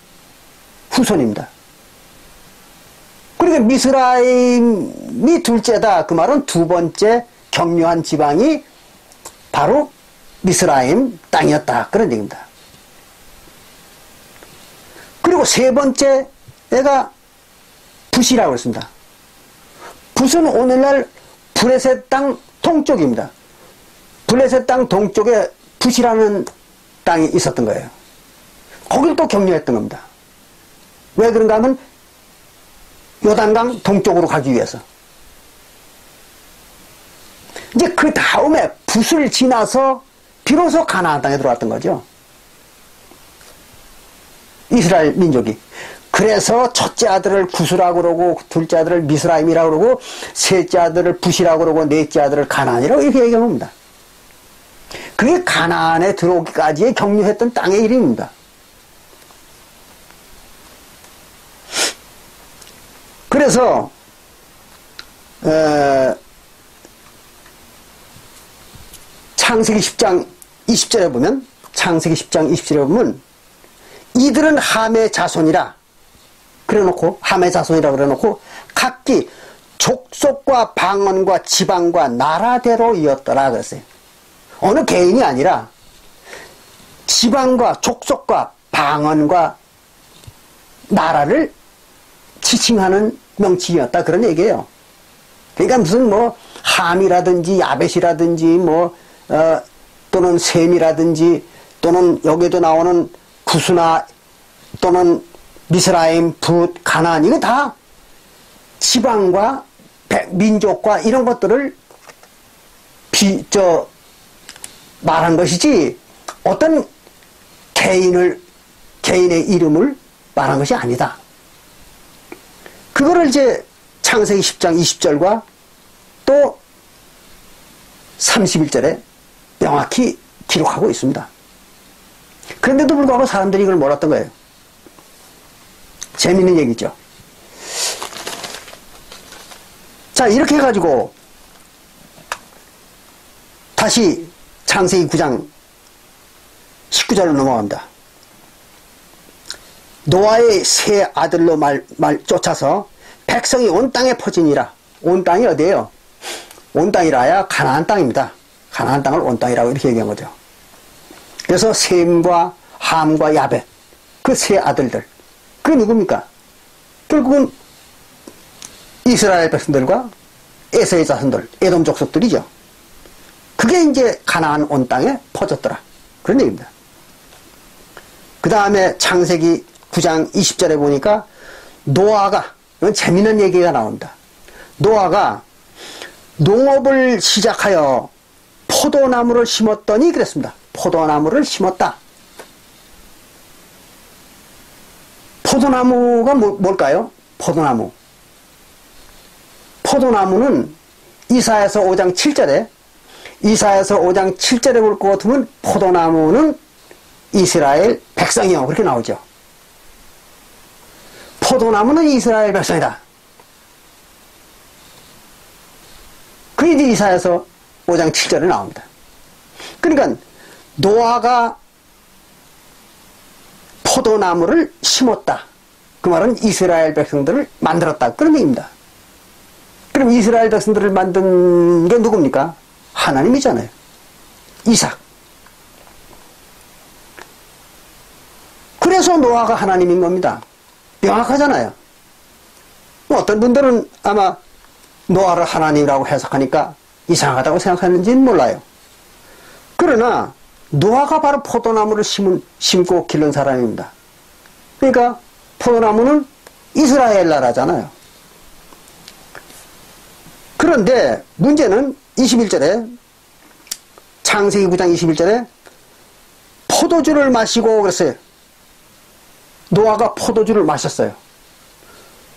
후손입니다. 그러니까 미스라임이 둘째다, 그 말은 두 번째 경유한 지방이 바로 미스라임 땅이었다, 그런 얘기입니다. 그리고 세 번째 애가 붓이라고 했습니다. 붓은 오늘날 블레셋 땅 동쪽입니다. 블레셋 땅 동쪽에 붓이라는 땅이 있었던 거예요. 거길 또 경유했던 겁니다. 왜 그런가 하면 요단강 동쪽으로 가기 위해서. 이제 그 다음에 붓을 지나서 비로소 가나안 땅에 들어왔던 거죠, 이스라엘 민족이. 그래서 첫째 아들을 구스라고 그러고, 둘째 아들을 미스라임이라고 그러고, 셋째 아들을 붓이라고 그러고, 넷째 아들을 가나안이라고 이렇게 얘기합니다. 그게 가나안에 들어오기까지의 경유했던 땅의 이름입니다. 그래서 창세기 10장 20절에 보면, 창세기 10장 20절에 보면 이들은 함의 자손이라, 그래놓고 함의 자손이라 그래놓고 각기 족속과 방언과 지방과 나라대로 이었더라 그랬어요. 어느 개인이 아니라 지방과 족속과 방언과 나라를 지칭하는 명칭이었다 그런 얘기예요. 그러니까 무슨 뭐 함이라든지 야벳이라든지 또는 셈이라든지 또는 여기도 나오는 구스나 또는 미스라임, 붓, 가나안 이거 다 지방과 민족과 이런 것들을 말한 것이지 어떤 개인의 이름을 말한 것이 아니다. 그거를 이제 창세기 10장 20절과 또 31절에 명확히 기록하고 있습니다. 그런데도 불구하고 사람들이 이걸 몰랐던 거예요. 재미있는 얘기죠. 자, 이렇게 해가지고 다시 창세기 9장 19절로 넘어갑니다. 노아의 세 아들로 쫓아서 백성이 온 땅에 퍼지니라. 온 땅이 어디예요? 온 땅이라야 가나안 땅입니다. 가나안 땅을 온 땅이라고 이렇게 얘기한 거죠. 그래서 셈과 함과 야벳 그 세 아들들 그 누굽니까? 결국은 이스라엘 백성들과 에서의 자손들, 에돔 족속들이죠. 그게 이제 가나안 온 땅에 퍼졌더라. 그런 얘기입니다. 그 다음에 창세기 9장 20절에 보니까 노아가, 이건 재미있는 얘기가 나옵니다. 노아가 농업을 시작하여 포도나무를 심었더니 그랬습니다. 포도나무를 심었다. 포도나무가 뭘까요? 포도나무. 포도나무는 이사야서 5장 7절에 볼 것 같으면 포도나무는 이스라엘 백성이요. 그렇게 나오죠. 포도나무는 이스라엘 백성이다. 그게 이제 이사야서 5장 7절에 나옵니다. 그러니까 노아가 포도나무를 심었다. 그 말은 이스라엘 백성들을 만들었다. 그런 얘기입니다. 그럼 이스라엘 백성들을 만든 게 누굽니까? 하나님이잖아요. 이삭. 그래서 노아가 하나님인 겁니다. 명확하잖아요. 어떤 분들은 아마 노아를 하나님이라고 해석하니까 이상하다고 생각하는지는 몰라요. 그러나 노아가 바로 포도나무를 심고 기른 사람입니다. 그러니까 포도나무는 이스라엘 나라잖아요. 그런데 문제는 21절에 창세기 9장 21절에 포도주를 마시고 그랬어요. 노아가 포도주를 마셨어요.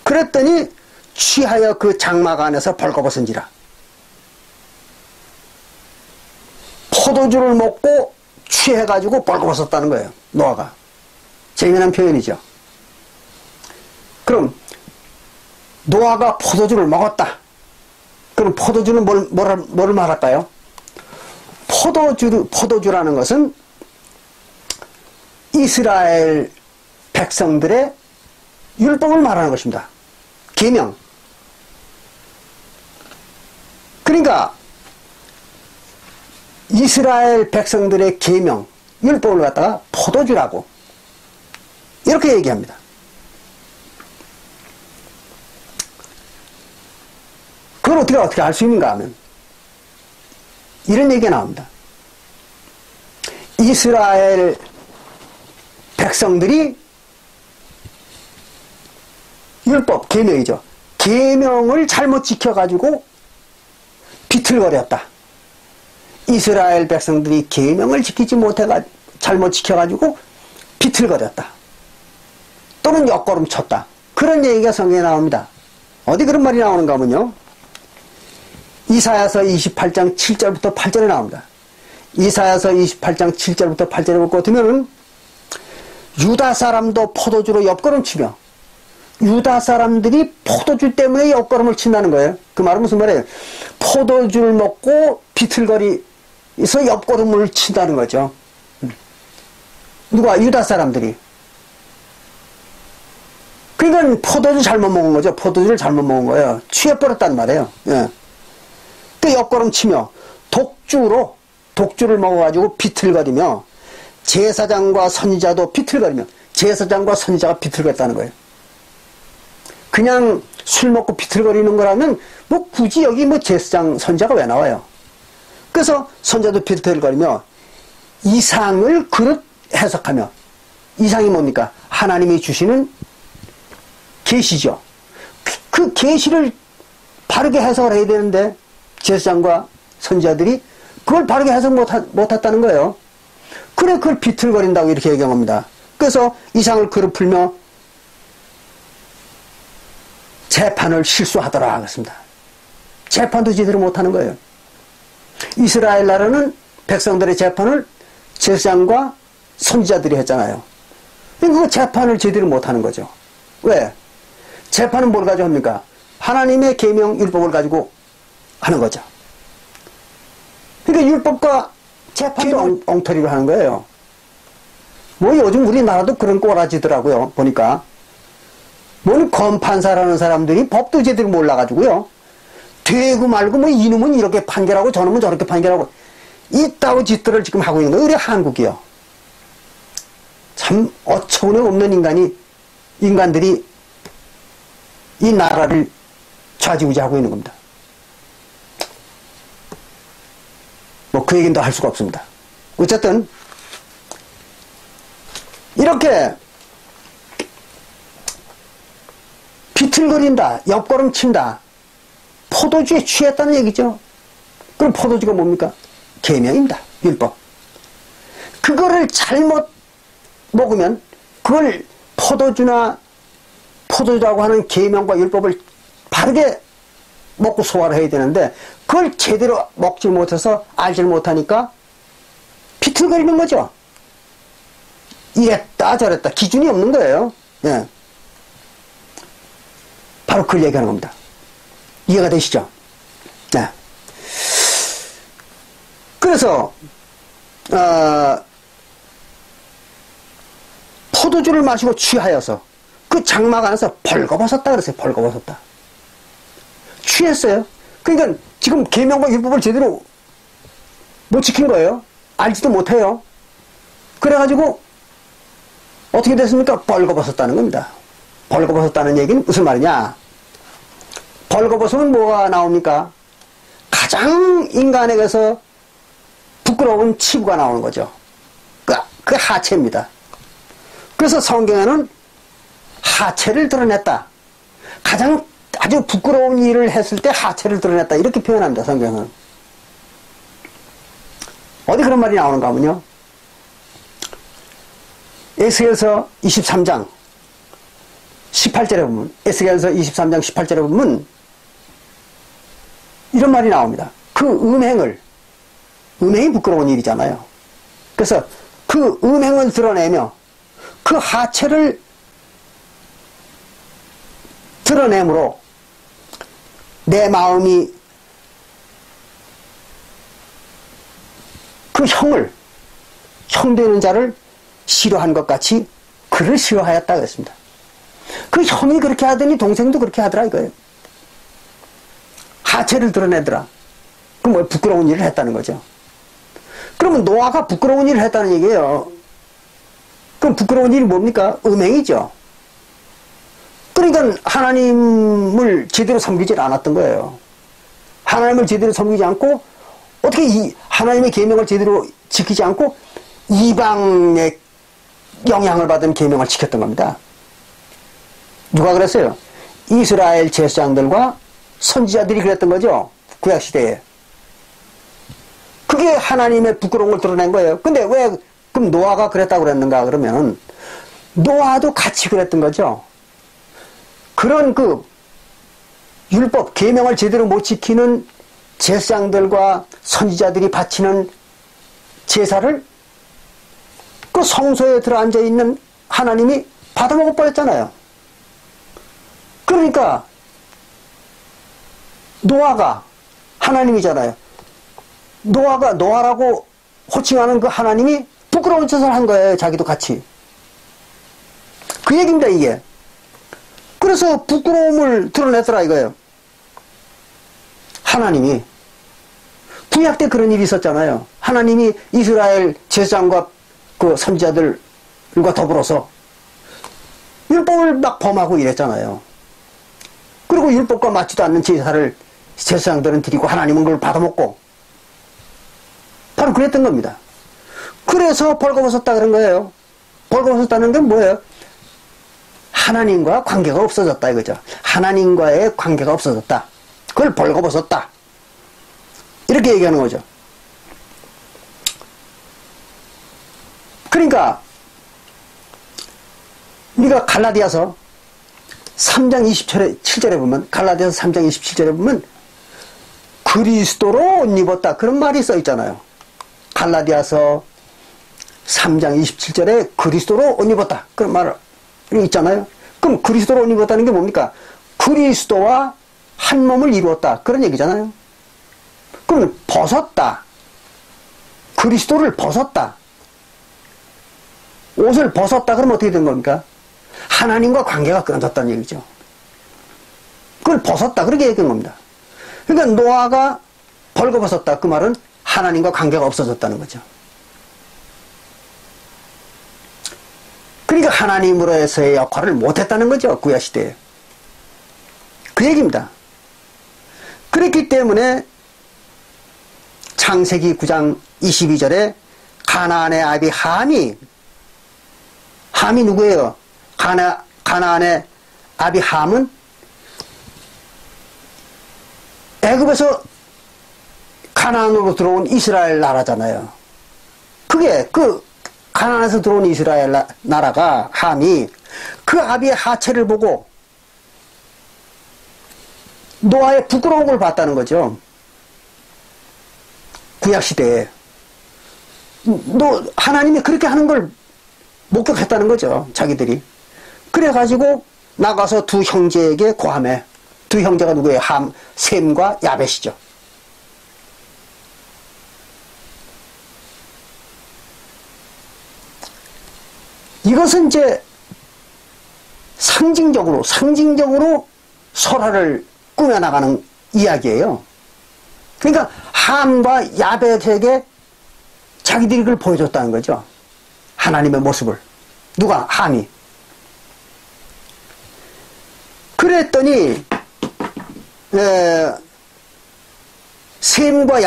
그랬더니 취하여 그 장막 안에서 벌거벗은지라. 포도주를 먹고 취해가지고 벌거벗었다는 거예요. 노아가. 재미난 표현이죠. 그럼 노아가 포도주를 먹었다. 그럼 포도주는 뭘 말할까요? 포도주라는 것은 이스라엘 백성들의 율법을 말하는 것입니다. 계명. 그러니까 이스라엘 백성들의 계명, 율법을 갖다가 포도주라고 이렇게 얘기합니다. 그걸 어떻게 알 수 있는가 하면 이런 얘기가 나옵니다. 이스라엘 백성들이 율법, 계명이죠. 계명을 잘못 지켜가지고 비틀거렸다. 이스라엘 백성들이 계명을 지키지 못해가 잘못 지켜가지고 비틀거렸다. 또는 옆걸음 쳤다. 그런 얘기가 성경에 나옵니다. 어디 그런 말이 나오는가 하면요. 이사야서 28장 7절부터 8절에 나옵니다. 이사야서 28장 7절부터 8절에 볼 것 같으면 유다 사람도 포도주로 옆걸음 치며 유다 사람들이 포도주 때문에 옆걸음을 친다는 거예요. 그 말은 무슨 말이에요? 포도주를 먹고 비틀거리서 옆걸음을 친다는 거죠. 누가? 유다 사람들이. 그러니까 포도주 잘못 먹은 거죠. 포도주를 잘못 먹은 거예요. 취해버렸단 말이에요. 예. 또 옆걸음 치며 독주를 먹어가지고 비틀거리며 제사장과 선지자도 비틀거리며 제사장과 선지자가 비틀거렸다는 거예요. 그냥 술 먹고 비틀거리는 거라면 뭐 굳이 여기 뭐 제사장 선지자가 왜 나와요? 그래서 선지자도 비틀거리며 이상을 그릇 해석하며 이상이 뭡니까? 하나님이 주시는 계시죠. 그 계시를 바르게 해석을 해야 되는데 제사장과 선지자들이 그걸 바르게 해석 못했다는 거예요. 그래 그걸 비틀거린다고 이렇게 얘기합니다. 그래서 이상을 그릇 풀며 재판을 실수하더라 그랬습니다. 재판도 제대로 못하는 거예요. 이스라엘 나라는 백성들의 재판을 제사장과 선지자들이 했잖아요. 그 재판을 제대로 못하는 거죠. 왜? 재판은 뭘 가지고 합니까? 하나님의 계명 율법을 가지고 하는 거죠. 그러니까 율법과 재판도 엉터리로 하는 거예요. 뭐 요즘 우리나라도 그런 꼬라지더라고요. 보니까 뭐 검판사라는 사람들이 법도 제대로 몰라가지고요. 되고 말고 뭐 이놈은 이렇게 판결하고 저놈은 저렇게 판결하고 이따위 짓들을 지금 하고 있는 거예요. 우리 한국이요. 참 어처구니 없는 인간들이 이 나라를 좌지우지하고 있는 겁니다. 뭐 그 얘기는 더 할 수가 없습니다. 어쨌든 이렇게 비틀거린다, 옆걸음 친다, 포도주에 취했다는 얘기죠. 그럼 포도주가 뭡니까? 계명입니다. 율법. 그거를 잘못 먹으면 그걸 포도주라고 하는 계명과 율법을 바르게 먹고 소화를 해야 되는데 그걸 제대로 먹지 못해서 알지 못하니까 비틀거리는 거죠. 이랬다 저랬다 기준이 없는 거예요. 예. 바로 그걸 얘기하는 겁니다. 이해가 되시죠? 네. 그래서 포도주를 마시고 취하여서 그 장막 안에서 벌거벗었다 그랬어요. 벌거벗었다. 취했어요. 그러니까 지금 계명과 율법을 제대로 못 지킨 거예요. 알지도 못해요. 그래가지고 어떻게 됐습니까? 벌거벗었다는 겁니다. 벌거벗었다는 얘기는 무슨 말이냐? 벌거벗으면 뭐가 나옵니까? 가장 인간에게서 부끄러운 치부가 나오는 거죠. 그 하체입니다. 그래서 성경에는 하체를 드러냈다. 가장 아주 부끄러운 일을 했을 때 하체를 드러냈다. 이렇게 표현합니다. 성경은. 어디 그런 말이 나오는가 하면요. 에스겔서 23장 18절에 보면 에스겔서 23장 18절에 보면 이런 말이 나옵니다. 그 음행이 부끄러운 일이잖아요. 그래서 그 음행을 드러내며 그 하체를 드러내므로 내 마음이 그 형 되는 자를 싫어한 것 같이 그를 싫어하였다 그랬습니다. 그 형이 그렇게 하더니 동생도 그렇게 하더라 이거예요. 하체를 드러내더라. 그럼 뭐 부끄러운 일을 했다는 거죠. 그러면 노아가 부끄러운 일을 했다는 얘기예요. 그럼 부끄러운 일이 뭡니까? 음행이죠. 그러니까 하나님을 제대로 섬기지 않았던 거예요. 하나님을 제대로 섬기지 않고 어떻게 이 하나님의 계명을 제대로 지키지 않고 이방의 영향을 받은 계명을 지켰던 겁니다. 누가 그랬어요? 이스라엘 제사장들과 선지자들이 그랬던 거죠. 구약시대에. 그게 하나님의 부끄러운 걸 드러낸 거예요. 근데 왜 그럼 노아가 그랬다고 그랬는가 그러면 노아도 같이 그랬던 거죠. 그런 그 율법, 계명을 제대로 못 지키는 제사장들과 선지자들이 바치는 제사를 그 성소에 들어앉아 있는 하나님이 받아먹어 버렸잖아요. 그러니까 노아가 하나님이잖아요. 노아가 노아라고 호칭하는 그 하나님이 부끄러운 짓을 한 거예요. 자기도 같이. 그 얘기입니다, 이게. 그래서 부끄러움을 드러냈더라 이거예요. 하나님이 구약 때 그런 일이 있었잖아요. 하나님이 이스라엘 제사장과 그 선지자들과 더불어서 율법을 막 범하고 이랬잖아요. 그리고 율법과 맞지도 않는 제사를 제사장들은 드리고 하나님은 그걸 받아먹고 바로 그랬던 겁니다. 그래서 벌거벗었다 그런 거예요. 벌거벗었다는 게 뭐예요? 하나님과 관계가 없어졌다 이거죠. 하나님과의 관계가 없어졌다. 그걸 벌거벗었다. 이렇게 얘기하는 거죠. 그러니까 우리가 갈라디아서 3장 27절에 보면 갈라디아서 3장 27절에 보면 그리스도로 옷 입었다 그런 말이 써 있잖아요. 갈라디아서 3장 27절에 그리스도로 옷 입었다 그런 말이 있잖아요. 그럼 그리스도로 옷 입었다는 게 뭡니까? 그리스도와 한 몸을 이루었다 그런 얘기잖아요. 그러면 벗었다. 그리스도를 벗었다. 옷을 벗었다 그러면 어떻게 된 겁니까? 하나님과 관계가 끊어졌다는 얘기죠. 그걸 벗었다 그렇게 얘기한 겁니다. 그러니까 노아가 벌거벗었다 그 말은 하나님과 관계가 없어졌다는 거죠. 그러니까 하나님으로서의 역할을 못했다는 거죠. 구약시대에. 그 얘기입니다. 그랬기 때문에 창세기 9장 22절에 가나안의 아비 함이 누구예요? 가나안의 아비 함은 애굽에서 가나안으로 들어온 이스라엘 나라잖아요. 그게 그 가나안에서 들어온 이스라엘 나라가 함이 그 아비의 하체를 보고 노아의 부끄러운 걸 봤다는 거죠. 구약시대에. 하나님이 그렇게 하는 걸 목격했다는 거죠. 자기들이. 그래가지고 나가서 두 형제에게 고함해. 두 형제가 누구예요? 셈과 야벳이죠. 이것은 이제 상징적으로 설화를 꾸며나가는 이야기예요. 그러니까 함과 야벳에게 자기들이 그걸 보여줬다는 거죠. 하나님의 모습을. 누가? 함이. 그랬더니 셈과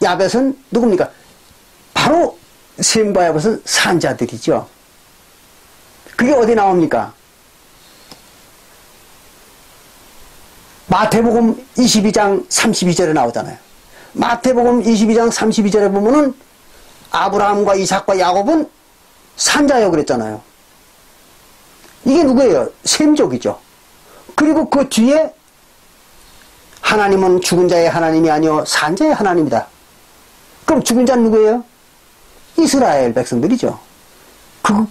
야벳은 누굽니까? 바로 셈과 야벳은 산자들이죠. 그게 어디 나옵니까? 마태복음 22장 32절에 나오잖아요. 마태복음 22장 32절에 보면은 아브라함과 이삭과 야곱은 산자요 그랬잖아요. 이게 누구예요? 셈족이죠. 그리고 그 뒤에 하나님은 죽은 자의 하나님이 아니요 산자의 하나님이다. 그럼 죽은 자는 누구예요? 이스라엘 백성들이죠.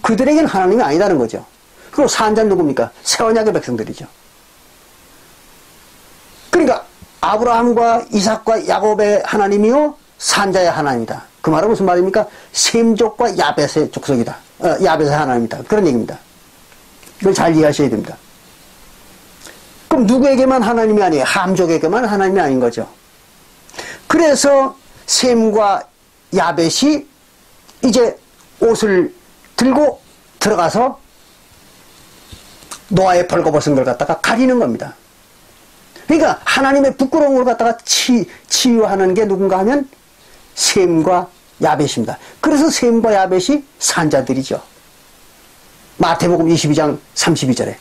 그들에게는 하나님이 아니다는 거죠. 그리고 산자는 누굽니까? 새 언약의 백성들이죠. 그러니까 아브라함과 이삭과 야곱의 하나님이요 산자의 하나님이다. 그 말은 무슨 말입니까? 셈족과 야벳의 족속이다. 야벳의 하나님이다. 그런 얘기입니다. 이걸 잘 이해하셔야 됩니다. 그럼 누구에게만 하나님이 아니에요? 함족에게만 하나님이 아닌 거죠. 그래서 셈과 야벳이 이제 옷을 들고 들어가서 노아의 벌거벗은 걸 갖다가 가리는 겁니다. 그러니까 하나님의 부끄러움을 갖다가 치유하는 게 누군가 하면 셈과 야벳입니다. 그래서 셈과 야벳이 산자들이죠. 마태복음 22장 32절에.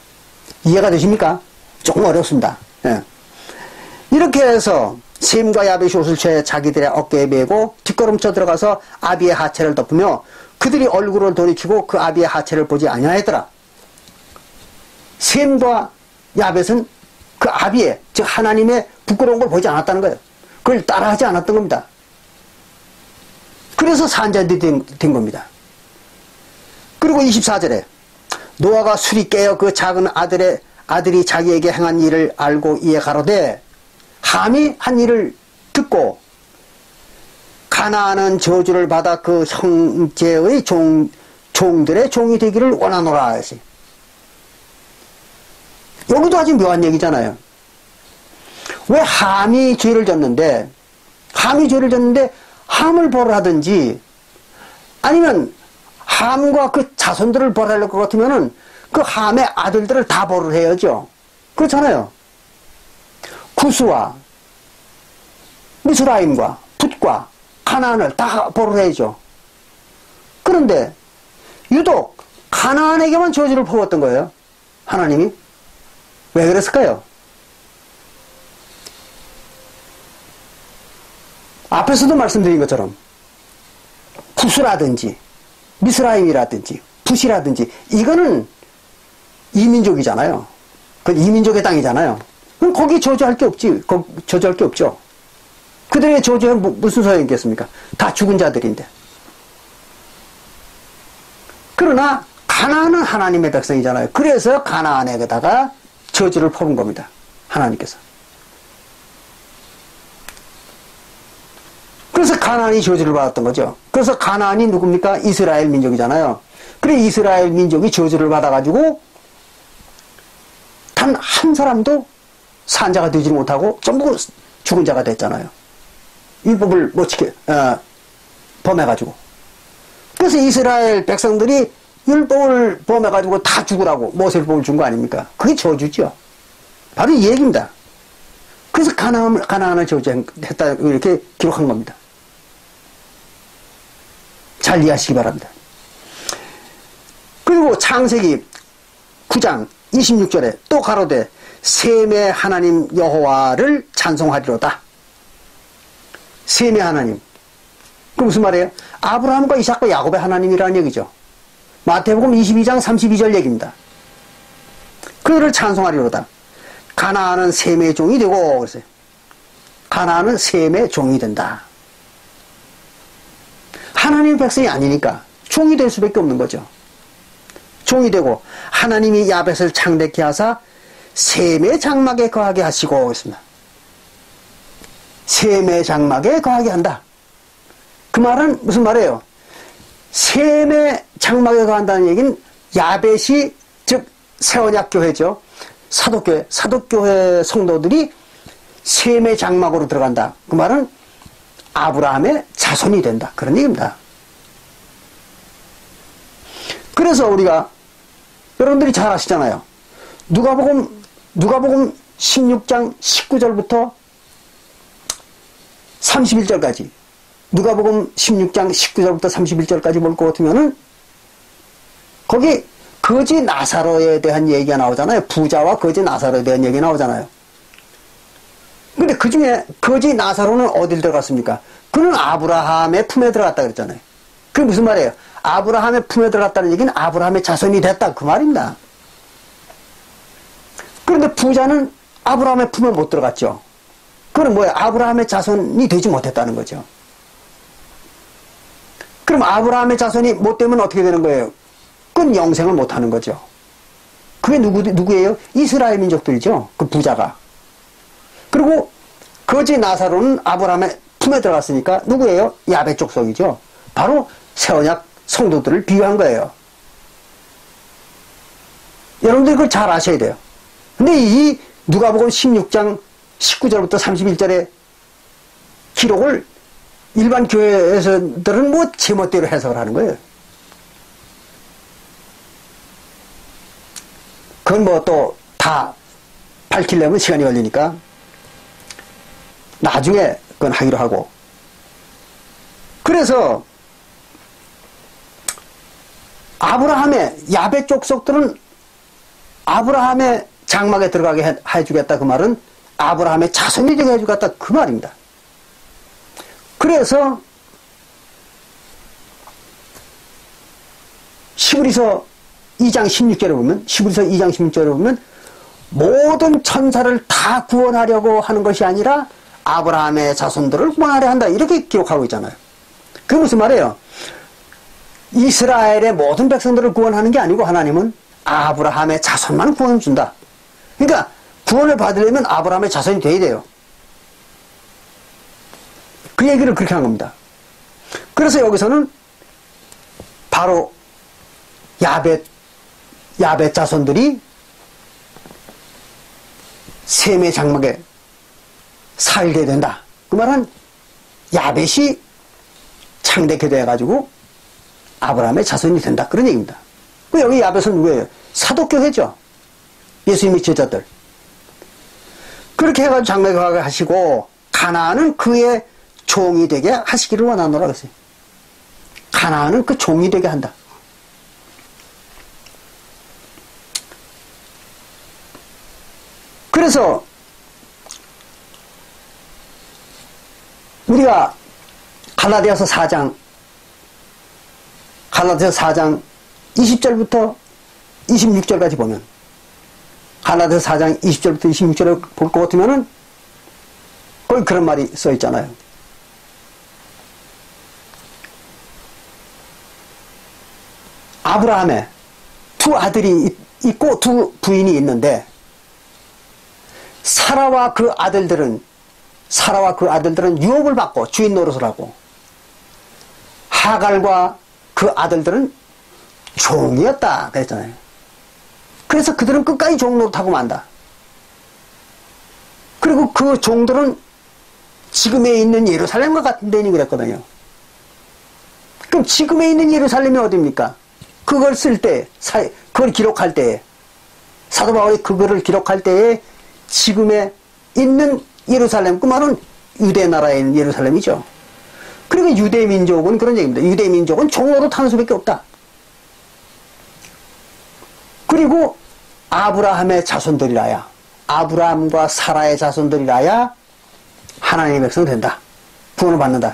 이해가 되십니까? 조금 어렵습니다. 예. 이렇게 해서 셈과 야벳이 옷을 취해 자기들의 어깨에 메고 뒷걸음쳐 들어가서 아비의 하체를 덮으며 그들이 얼굴을 돌이키고 그 아비의 하체를 보지 아니하였더라. 셈과 야벳은 그 아비의, 즉 하나님의 부끄러운 걸 보지 않았다는 거예요. 그걸 따라하지 않았던 겁니다. 그래서 산자들이 된 겁니다. 그리고 24절에 노아가 술이 깨어 그 작은 아들이 자기에게 행한 일을 알고 이에 가로되 함이 한 일을 듣고 가나안은 저주를 받아 그 형제의 종들의 종이 되기를 원하노라 하시. 여기도 아주 묘한 얘기잖아요. 왜 함이 죄를 졌는데 함을 벌하든지 아니면 함과 그 자손들을 벌할 것 같으면은 그 함의 아들들을 다 벌을 해야죠. 그렇잖아요. 구스와 미스라임과 붓과 가나안을 다 벌을 해야죠. 그런데 유독 가나안에게만 저주를 퍼붓던 거예요. 하나님이. 왜 그랬을까요? 앞에서도 말씀드린 것처럼 구스라든지 미스라임이라든지 붓이라든지 이거는 이민족이잖아요. 그 이민족의 땅이잖아요. 그럼 거기 저주할 게 없지. 저주할 게 없죠. 그들의 저주에 무슨 소용이 있겠습니까? 다 죽은 자들인데. 그러나 가나안은 하나님의 백성이잖아요. 그래서 가나안에다가 저주를 퍼본 겁니다. 하나님께서. 그래서 가나안이 저주를 받았던 거죠. 그래서 가나안이 누굽니까? 이스라엘 민족이잖아요. 그래 이스라엘 민족이 저주를 받아가지고 단 한 사람도 산자가 되지 못하고 전부 죽은 자가 됐잖아요. 율법을 못 지켜 범해가지고. 그래서 이스라엘 백성들이 율법을 범해가지고 다 죽으라고 모세율법을 준 거 아닙니까? 그게 저주죠. 바로 이 얘기입니다. 그래서 가나안을 저주했다 이렇게 기록한 겁니다. 잘 이해하시기 바랍니다. 그리고 창세기 9장 26절에 또 가로되 셈의 하나님 여호와를 찬송하리로다. 셈의 하나님. 그 무슨 말이에요? 아브라함과 이삭과 야곱의 하나님이라는 얘기죠. 마태복음 22장 32절 얘기입니다. 그를 찬송하리로다. 가나안은 셈의 종이 되고 그랬어요. 가나안은 셈의 종이 된다. 하나님의 백성이 아니니까 종이 될 수밖에 없는 거죠. 종이 되고 하나님이 야벳을 창대케 하사 셈의 장막에 거하게 하시고 그랬습니다. 셈의 장막에 거하게 한다. 그 말은 무슨 말이에요? 셈의 장막에 거한다는 얘기는 야벳이 즉 세언약교회죠. 사독교회 성도들이 셈의 장막으로 들어간다. 그 말은 아브라함의 자손이 된다. 그런 얘기입니다. 그래서 우리가 여러분들이 잘 아시잖아요. 누가복음 16장 19절부터 31절까지 누가복음 16장 19절부터 31절까지 볼 것 같으면은 거기 거지 나사로에 대한 얘기가 나오잖아요. 부자와 거지 나사로에 대한 얘기가 나오잖아요. 근데 그 중에 거지 나사로는 어딜 들어갔습니까? 그는 아브라함의 품에 들어갔다 그랬잖아요. 그게 무슨 말이에요? 아브라함의 품에 들어갔다는 얘기는 아브라함의 자손이 됐다 그 말입니다. 그런데 부자는 아브라함의 품에 못 들어갔죠. 그건 뭐예요? 아브라함의 자손이 되지 못했다는 거죠. 그럼 아브라함의 자손이 못 되면 어떻게 되는 거예요? 그건 영생을 못 하는 거죠. 그게 누구예요? 이스라엘 민족들이죠. 그 부자가. 그리고 거지 나사로는 아브라함의 품에 들어갔으니까 누구예요? 야벳 족속이죠. 바로 새언약 성도들을 비유한 거예요. 여러분들이 그걸 잘 아셔야 돼요. 근데 이 누가복음 16장 19절부터 31절의 기록을 일반 교회에서들은 뭐 제멋대로 해석을 하는 거예요. 그건 뭐 또 다 밝히려면 시간이 걸리니까 나중에 그건 하기로 하고. 그래서 아브라함의 야벳 족속들은 아브라함의 장막에 들어가게 해주겠다 그 말은 아브라함의 자손이 되게 해주겠다 그 말입니다. 그래서 시브리서 2장 16절에 보면 시브리서 2장 16절에 보면 모든 천사를 다 구원하려고 하는 것이 아니라 아브라함의 자손들을 구원하려 한다 이렇게 기록하고 있잖아요. 그게 무슨 말이에요? 이스라엘의 모든 백성들을 구원하는 게 아니고 하나님은 아브라함의 자손만 구원을 준다. 그러니까 구원을 받으려면 아브라함의 자손이 돼야 돼요. 그 얘기를 그렇게 한 겁니다. 그래서 여기서는 바로 야벳 자손들이 셈의 장막에 살게 된다. 그 말은 야벳이 창대교대해가지고 아브라함의 자손이 된다. 그런 얘기입니다. 여기 야벳은 누구예요? 사도교회죠. 예수님의 제자들. 그렇게 해가지고 장막에 하시고 가나안은 그의 종이 되게 하시기를 원하노라 그랬어요. 가나안은 그 종이 되게 한다. 그래서 우리가 갈라디아서 4장 20절부터 26절까지 보면 갈라디아서 4장 20절부터 26절을 볼 것 같으면은 거기 그런 말이 써 있잖아요. 아브라함의 두 아들이 있고 두 부인이 있는데 사라와 그 아들들은 유업을 받고 주인 노릇을 하고 하갈과 그 아들들은 종이었다 그랬잖아요. 그래서 그들은 끝까지 종 노릇하고 만다. 그리고 그 종들은 지금에 있는 예루살렘과 같은 데니 그랬거든요. 그럼 지금에 있는 예루살렘이 어디입니까? 그걸 쓸 때, 그걸 기록할 때에, 사도 바울이 그거를 기록할 때에 지금에 있는 예루살렘, 그 말은 유대 나라에 있는 예루살렘이죠. 그리고 유대 민족은 그런 얘기입니다. 유대 민족은 종으로 타는 수밖에 없다. 그리고 아브라함의 자손들이라야, 아브라함과 사라의 자손들이라야 하나님의 백성 된다. 구원을 받는다.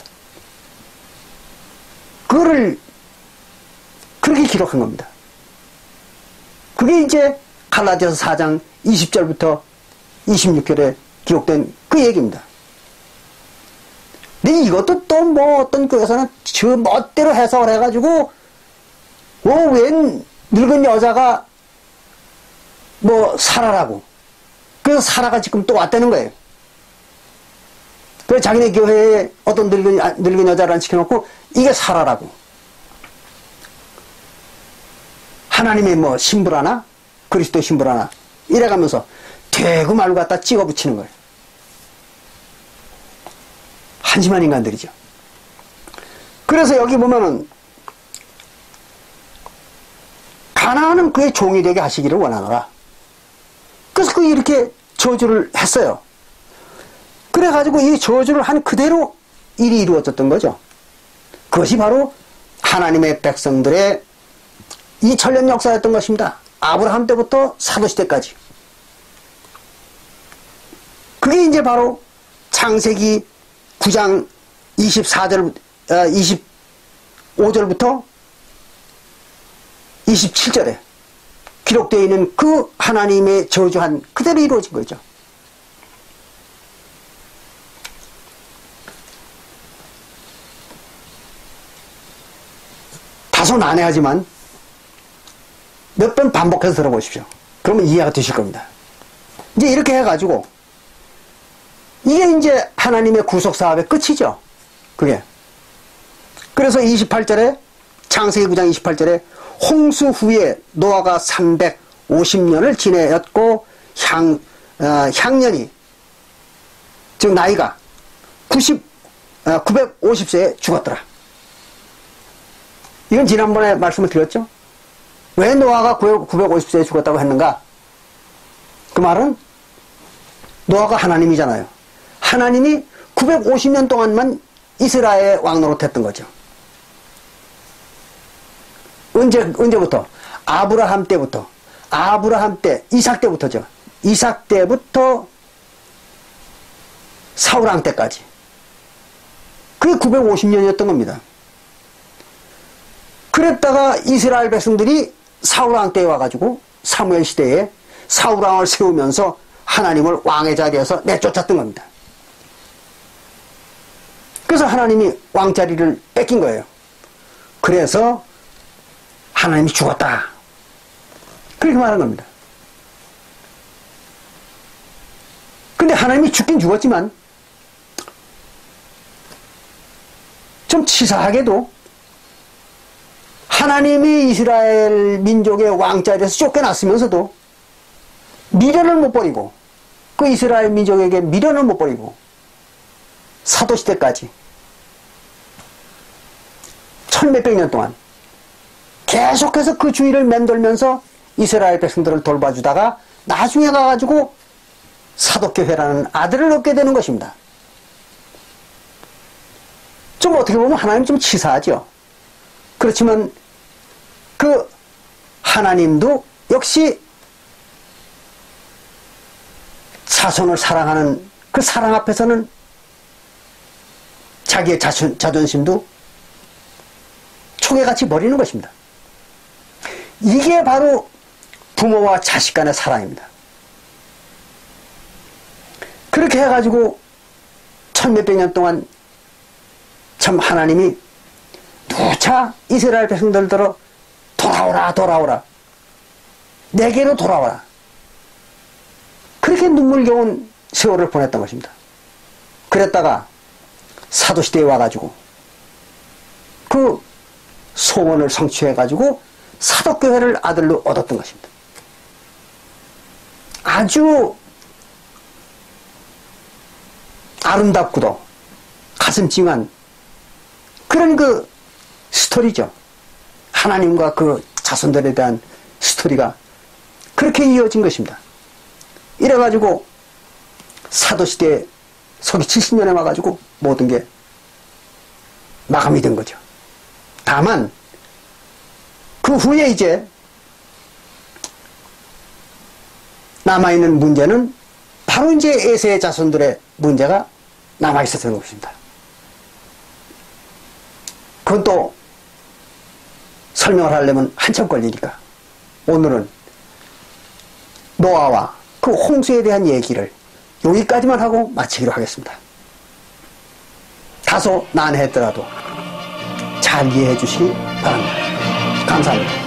그거를 그렇게 기록한 겁니다. 그게 이제 갈라디아서 4장 20절부터 26절에 기록된 그 얘기입니다. 근데 이것도 또 뭐 어떤 교회에서는 저 멋대로 해석을 해가지고 웬 늙은 여자가 뭐 사라라고. 그래서 사라가 지금 또 왔다는 거예요. 그래서 자기네 교회에 어떤 늙은 여자를 앉혀놓고 이게 사라라고. 하나님의 뭐 신부라나 그리스도 신부라나 이래가면서 되고 말고 갖다 찍어 붙이는 거예요. 한심한 인간들이죠. 그래서 여기 보면은 가나안은 그의 종이 되게 하시기를 원하노라. 그래서 그 이렇게 저주를 했어요. 그래가지고 이 저주를 한 그대로 일이 이루어졌던 거죠. 그것이 바로 하나님의 백성들의 이 천년 역사였던 것입니다. 아브라함 때부터 사도시대까지. 그게 이제 바로 창세기 9장 25절부터 27절에 기록되어 있는 그 하나님의 저주한 그대로 이루어진 거죠. 다소 난해하지만 몇 번 반복해서 들어보십시오. 그러면 이해가 되실 겁니다. 이제 이렇게 해가지고 이게 이제 하나님의 구속사업의 끝이죠. 그게. 그래서 28절에 창세기 9장 28절에 홍수 후에 노아가 350년을 지내었고 향년이 즉 나이가 950세에 죽었더라. 이건 지난번에 말씀을 드렸죠. 왜 노아가 950세에 죽었다고 했는가? 그 말은 노아가 하나님이잖아요. 하나님이 950년 동안만 이스라엘 왕노릇했던 거죠. 언제부터? 아브라함 때부터. 이삭 때부터죠. 이삭 때부터 사울왕 때까지. 그게 950년이었던 겁니다. 그랬다가 이스라엘 백성들이 사울왕 때에 와가지고 사무엘 시대에 사울왕을 세우면서 하나님을 왕의 자리에서 내쫓았던 겁니다. 그래서 하나님이 왕자리를 뺏긴 거예요. 그래서 하나님이 죽었다. 그렇게 말한 겁니다. 근데 하나님이 죽긴 죽었지만 좀 치사하게도 하나님이 이스라엘 민족의 왕자리에서 쫓겨났으면서도 미련을 못 버리고 그 이스라엘 민족에게 미련을 못 버리고 사도시대까지 천몇백 년 동안 계속해서 그 주위를 맴돌면서 이스라엘 백성들을 돌봐주다가 나중에 가가지고 사독교회라는 아들을 얻게 되는 것입니다. 좀 어떻게 보면 하나님 좀 치사하죠. 그렇지만 그 하나님도 역시 자손을 사랑하는 그 사랑 앞에서는 자기의 자존심도 초계같이 버리는 것입니다. 이게 바로 부모와 자식 간의 사랑입니다. 그렇게 해가지고 천몇백 년 동안 참 하나님이 누차 이스라엘 백성들더러 돌아오라 돌아오라 내게로 돌아오라 그렇게 눈물겨운 세월을 보냈던 것입니다. 그랬다가 사도시대에 와가지고 그 소원을 성취해가지고 사독교회를 아들로 얻었던 것입니다. 아주 아름답고도 가슴 찡한 그런 그 스토리죠. 하나님과 그 자손들에 대한 스토리가 그렇게 이어진 것입니다. 이래가지고 사도시대에 서기 70년에 와가지고 모든 게 마감이 된 거죠. 다만 그 후에 이제 남아있는 문제는 바로 이제 에세의 자손들의 문제가 남아있었던 것입니다. 그건 또 설명을 하려면 한참 걸리니까 오늘은 노아와 그 홍수에 대한 얘기를 여기까지만 하고 마치기로 하겠습니다. 다소 난해했더라도 잘 이해해 주시기 바랍니다. 감사합니다.